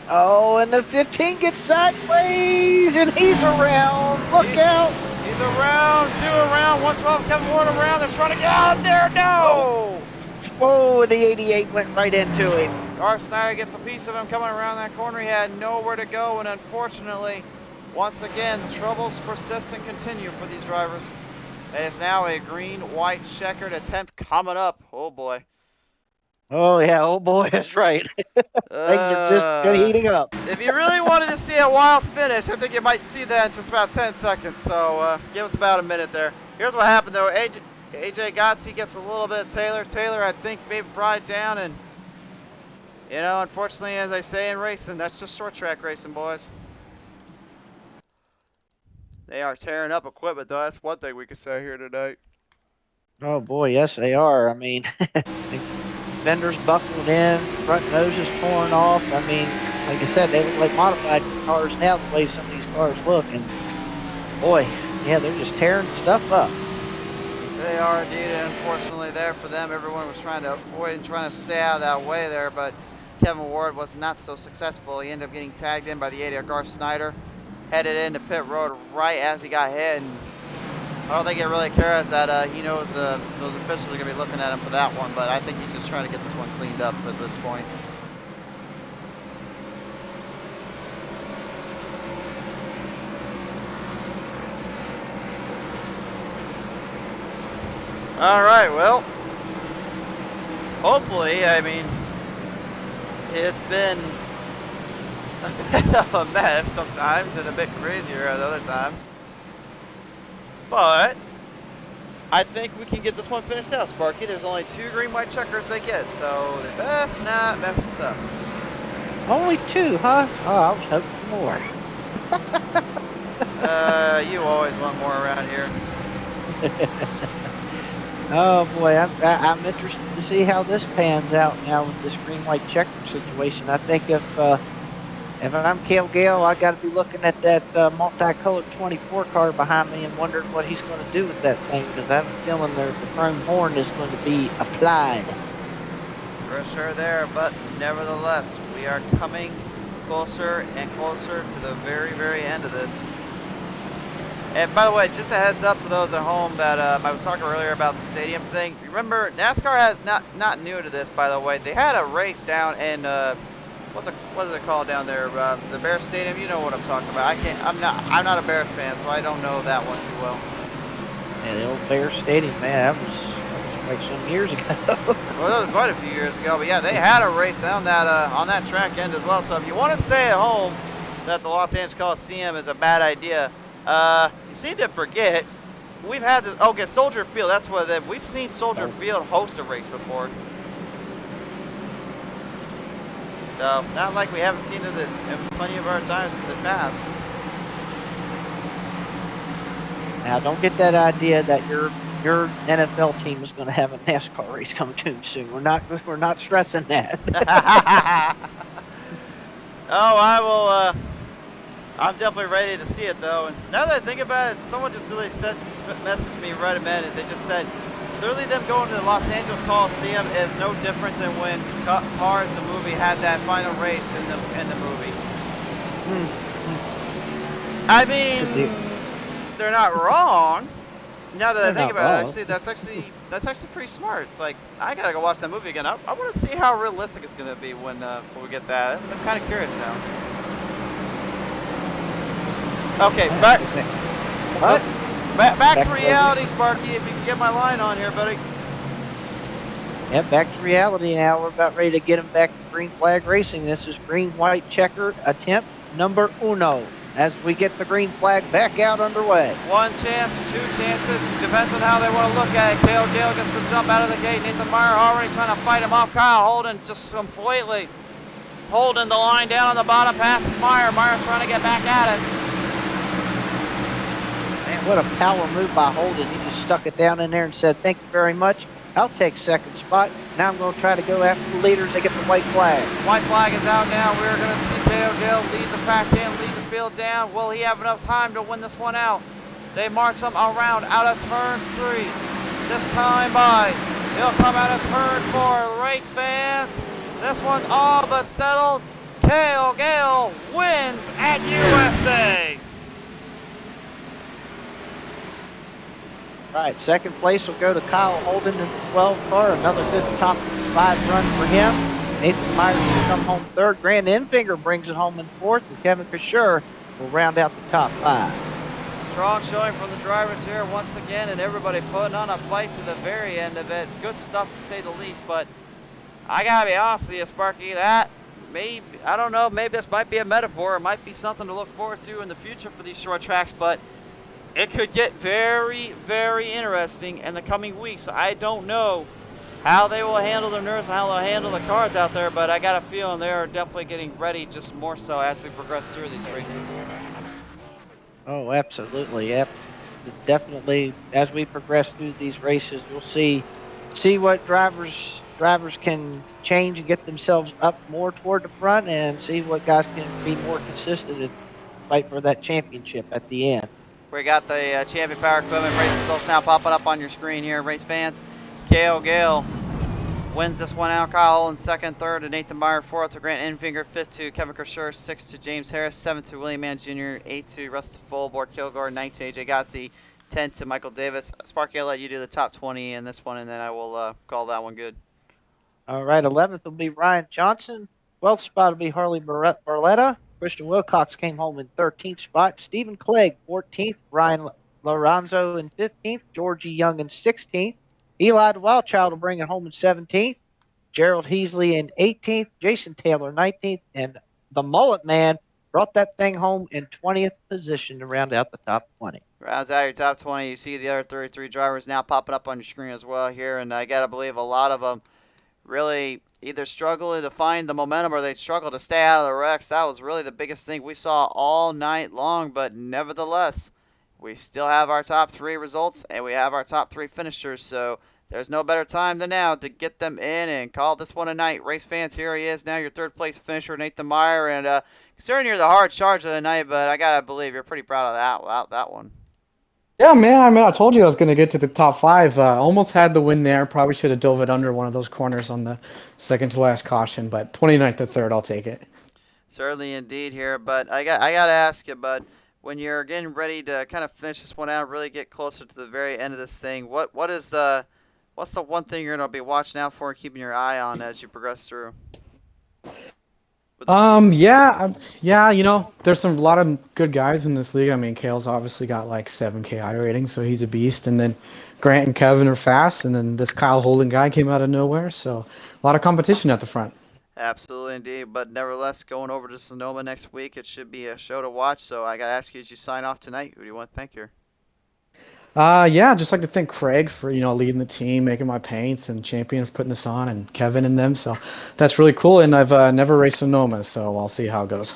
Oh, and the 15 gets sideways, and he's around. Look out. He's around. 2 around. 112 Kevin Ward around. They're trying to get out there. No. Oh, and the 88 went right into him. Garth Snyder gets a piece of him coming around that corner. He had nowhere to go, and unfortunately, once again, the troubles persist and continue for these drivers. It is now a green-white checkered attempt coming up. Oh, boy. Oh, yeah. Oh, boy. That's right. Things are just heating up. If you really wanted to see a wild finish, I think you might see that in just about 10 seconds. So give us about a minute there. Here's what happened, though. AJ Gotsi gets a little bit of Taylor. Taylor, I think, maybe brought it down. And, you know, unfortunately, as I say in racing, that's just short track racing, boys. They are tearing up equipment, though. That's one thing we could say here tonight. Oh, boy. Yes, they are. I mean, fenders buckled in, front nose is torn off. I mean, like I said, they look like modified cars now, the way some of these cars look. And, boy, yeah, they're just tearing stuff up. They are indeed, and unfortunately there for them, everyone was trying to avoid and trying to stay out of that way there, but Kevin Ward was not so successful. He ended up getting tagged in by the 80 Garth Snyder, headed into pit road right as he got hit, and I don't think it really cares that he knows those officials are going to be looking at him for that one, but I think he's just trying to get this one cleaned up at this point. All right, well, hopefully, I mean, it's been a bit of a mess sometimes and a bit crazier at other times. But I think we can get this one finished out, Sparky. There's only 2 green-white checkers they get, so they best not mess this up. Only 2, huh? Oh, I was hoping for more. You always want more around here. Oh boy, I'm interested to see how this pans out now with this green-white checker situation. I think if I'm Cale Gale, I got to be looking at that multicolored 24 car behind me and wondering what he's going to do with that thing, because I have a feeling the chrome horn is going to be applied. For sure there, but nevertheless, we are coming closer and closer to the very, very end of this. And by the way, just a heads up for those at home that I was talking earlier about the stadium thing. Remember, NASCAR has not new to this, by the way. They had a race down in what is it called down there? The Bears Stadium. You know what I'm talking about. I'm not a Bears fan, so I don't know that one too well. Yeah, the old Bears Stadium, man, that was like some years ago. Well, that was quite a few years ago, but yeah, they had a race on that track end as well. So if you want to stay at home, that the Los Angeles Coliseum is a bad idea. You seem to forget we've had this. Okay, Soldier Field. That's what we've seen Soldier Field host a race before. So not like we haven't seen it in plenty of our times in the past. Now, don't get that idea that your NFL team is going to have a NASCAR race coming to soon. We're not stressing that. Oh, I will. I'm definitely ready to see it though. And now that I think about it, someone just really messaged me right a minute. They just said, clearly them going to the Los Angeles Coliseum is no different than when Cars the movie had that final race in the movie. I mean, they're not wrong. Now that I think about it, that's actually pretty smart. It's like I gotta go watch that movie again. I want to see how realistic it's gonna be when we get that. I'm kind of curious now. Okay, back to reality, Sparky. If you can get my line on here, buddy. Yeah, back to reality now. We're about ready to get them back to green flag racing. This is green-white checkered attempt number uno as we get the green flag back out underway. One chance, two chances, depends on how they want to look at it. Gale gets the jump out of the gate. Nathan Meyer already trying to fight him off. Kyle Holden just completely holding the line down on the bottom, passing Meyer. Meyer's trying to get back at it. Man, what a power move by Holden. He just stuck it down in there and said, thank you very much. I'll take second spot. Now I'm going to try to go after the leaders. They get the white flag. White flag is out now. We're going to see Dale Gale lead the pack in, lead the field down. Will he have enough time to win this one out? They march him around out of turn 3. This time by. He'll come out of turn 4. Race fans, this one's all but settled. Cale Gale wins at USA. All right, second place will go to Kyle Holden in the 12 car. Another good top 5 run for him. Nathan Myers will come home third. Grant Enfinger brings it home in fourth. And Kevin Kashur will round out the top 5. Strong showing from the drivers here once again, and everybody putting on a fight to the very end of it. Good stuff to say the least, but I gotta be honest with you, Sparky, that maybe, I don't know, maybe this might be a metaphor. It might be something to look forward to in the future for these short tracks, but it could get very, very interesting in the coming weeks. I don't know how they will handle their nerves and how they'll handle the cars out there, but I got a feeling they are definitely getting ready just more so as we progress through these races. Oh, absolutely. Yep. Definitely, as we progress through these races, we'll see what drivers can change and get themselves up more toward the front, and see what guys can be more consistent and fight for that championship at the end. We got the Champion Power Equipment race results now popping up on your screen here, race fans. Cale Gale wins this one out. Kyle Holden second, third to Nathan Meyer, fourth to Grant Enfinger, fifth to Kevin Kashur, sixth to James Harris, seventh to William Mann Jr., eighth to Rusty Fullboard Kilgore, ninth to AJ Gotze, 10th to Michael Davis. Sparky, I'll let you do the top 20 in this one, and then I will call that one good. All right, 11th will be Ryan Johnson. 12th spot will be Harley Barletta. Christian Wilcox came home in 13th spot. Stephen Clegg, 14th. Ryan Lorenzo in 15th. Georgie Young in 16th. Eli the Wild Child will bring it home in 17th. Gerald Heasley in 18th. Jason Taylor 19th. And the Mullet Man brought that thing home in 20th position to round out the top 20. Rounds out your top 20. You see the other 33 drivers now popping up on your screen as well here. And I got to believe a lot of them really either struggling to find the momentum or they struggle to stay out of the wrecks. That was really the biggest thing we saw all night long, but nevertheless, we still have our top 3 results and we have our top 3 finishers, so there's no better time than now to get them in and call this one a night. Race fans, here he is now, your third place finisher, Nathan Meyer, and considering you're the hard charge of the night, but I gotta believe you're pretty proud of that one. Yeah, man. I mean, I told you I was going to get to the top 5. Almost had the win there. Probably should have dove it under one of those corners on the second to last caution, but 29th to 3rd, I'll take it. Certainly indeed here, but I got to ask you, bud, when you're getting ready to kind of finish this one out, really get closer to the very end of this thing, what's the one thing you're gonna be watching out for and keeping your eye on as you progress through? Yeah, you know, there's a lot of good guys in this league. I mean, Kale's obviously got like 7 KI rating, so he's a beast. And then Grant and Kevin are fast, and then this Kyle Holden guy came out of nowhere, so a lot of competition at the front. Absolutely indeed, but nevertheless, going over to Sonoma next week, it should be a show to watch. So I gotta ask you as you sign off tonight, who do you want to thank here? Yeah, I'd just like to thank Craig for, you know, leading the team, making my paints, and Champion for putting this on, and Kevin and them. So that's really cool. And I've never raced Sonoma, so I'll see how it goes.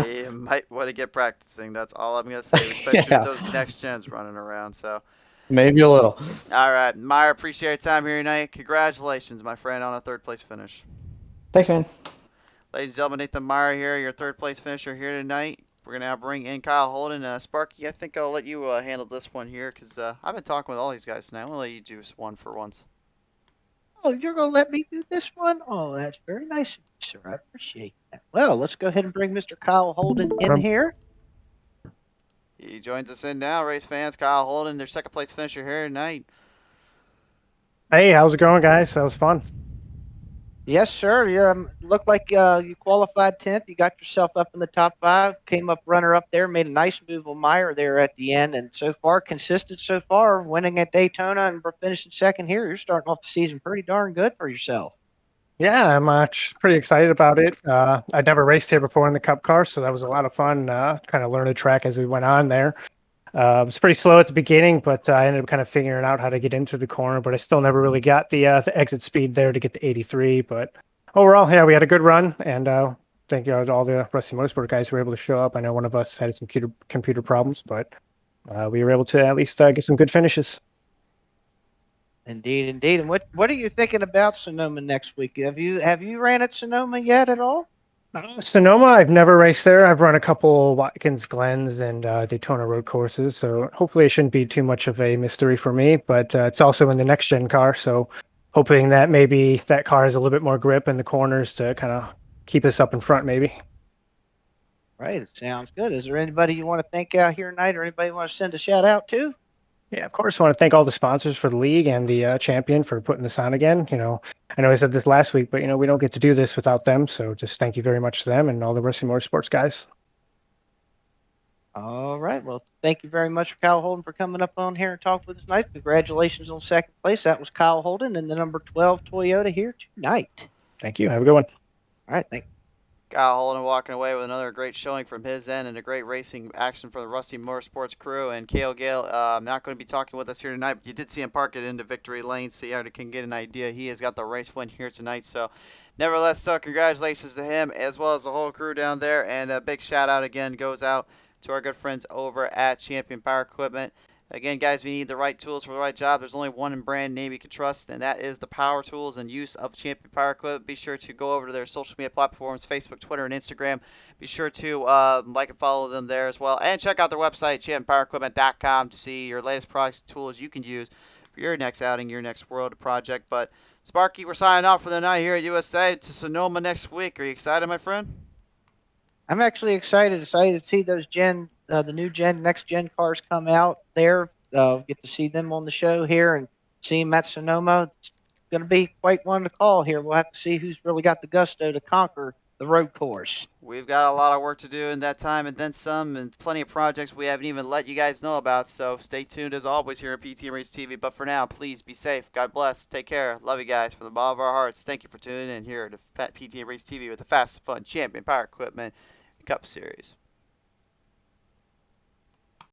You might want to get practicing. That's all I'm gonna say, especially Yeah. with those next gens running around. So. Maybe a little. All right, Meyer, appreciate your time here tonight. Congratulations, my friend, on a third place finish. Thanks, man. Ladies and gentlemen, Nathan Meyer here, your third place finisher here tonight. We're going to now bring in Kyle Holden. Sparky, I think I'll let you handle this one here because I've been talking with all these guys tonight. I'm going to let you do one for once. Oh, you're going to let me do this one? Oh, that's very nice of you, sir. I appreciate that. Well, let's go ahead and bring Mr. Kyle Holden in here. He joins us in now, race fans. Kyle Holden, their second place finisher here tonight. Hey, how's it going, guys? That was fun. Yes, sir. Looked like you qualified 10th. You got yourself up in the top 5. Came up runner-up there. Made a nice move on Meyer there at the end. And so far, consistent so far. Winning at Daytona and finishing second here. You're starting off the season pretty darn good for yourself. Yeah, I'm pretty excited about it. I'd never raced here before in the Cup car, so that was a lot of fun. Kind of learn the track as we went on there. It was pretty slow at the beginning, but I ended up kind of figuring out how to get into the corner, but I still never really got the exit speed there to get to 83. But overall, yeah, we had a good run, and thank you to all the Rusty Motorsport guys who were able to show up. I know one of us had some computer problems, but we were able to at least get some good finishes. Indeed, indeed. And what are you thinking about Sonoma next week? Have you ran at Sonoma yet at all? Sonoma, I've never raced there. I've run a couple Watkins Glens and Daytona road courses, so hopefully it shouldn't be too much of a mystery for me. But it's also in the next gen car, so hoping that maybe that car has a little bit more grip in the corners to kind of keep us up in front, maybe. Right, it sounds good. Is there anybody you want to thank out here tonight, or anybody you want to send a shout out to? Yeah, of course. I want to thank all the sponsors for the league and the champion for putting this on again. You know, I know I said this last week, but you know, we don't get to do this without them. So just thank you very much to them and all the Rusty Motorsports guys. All right. Well, thank you very much, Kyle Holden, for coming up on here and talk with us tonight. Congratulations on second place. That was Kyle Holden and the number 12 Toyota here tonight. Thank you. Have a good one. All right. Thank you. Kyle Holden walking away with another great showing from his end and a great racing action for the Rusty Motorsports crew. And Cale Gale, not going to be talking with us here tonight, but you did see him park it into victory lane, so you can get an idea. He has got the race win here tonight. So, nevertheless, congratulations to him as well as the whole crew down there. And a big shout out again goes out to our good friends over at Champion Power Equipment. Again, guys, if you need the right tools for the right job, there's only one brand name you can trust, and that is the power tools and use of Champion Power Equipment. Be sure to go over to their social media platforms, Facebook, Twitter, and Instagram. Be sure to like and follow them there as well. And check out their website, championpowerequipment.com, to see your latest products and tools you can use for your next outing, your next world project. But, Sparky, we're signing off for the night here at USA to Sonoma next week. Are you excited, my friend? I'm actually excited to see those the new next gen cars come out there. Get to see them on the show here and see them at Sonoma. It's going to be quite one to call here. We'll have to see who's really got the gusto to conquer the road course. We've got a lot of work to do in that time and then some, and plenty of projects we haven't even let you guys know about. So stay tuned as always here at PTM Racing TV. But for now, please be safe. God bless. Take care. Love you guys from the bottom of our hearts. Thank you for tuning in here to PTM Racing TV with the Fast and Fun Champion Power Equipment Cup Series.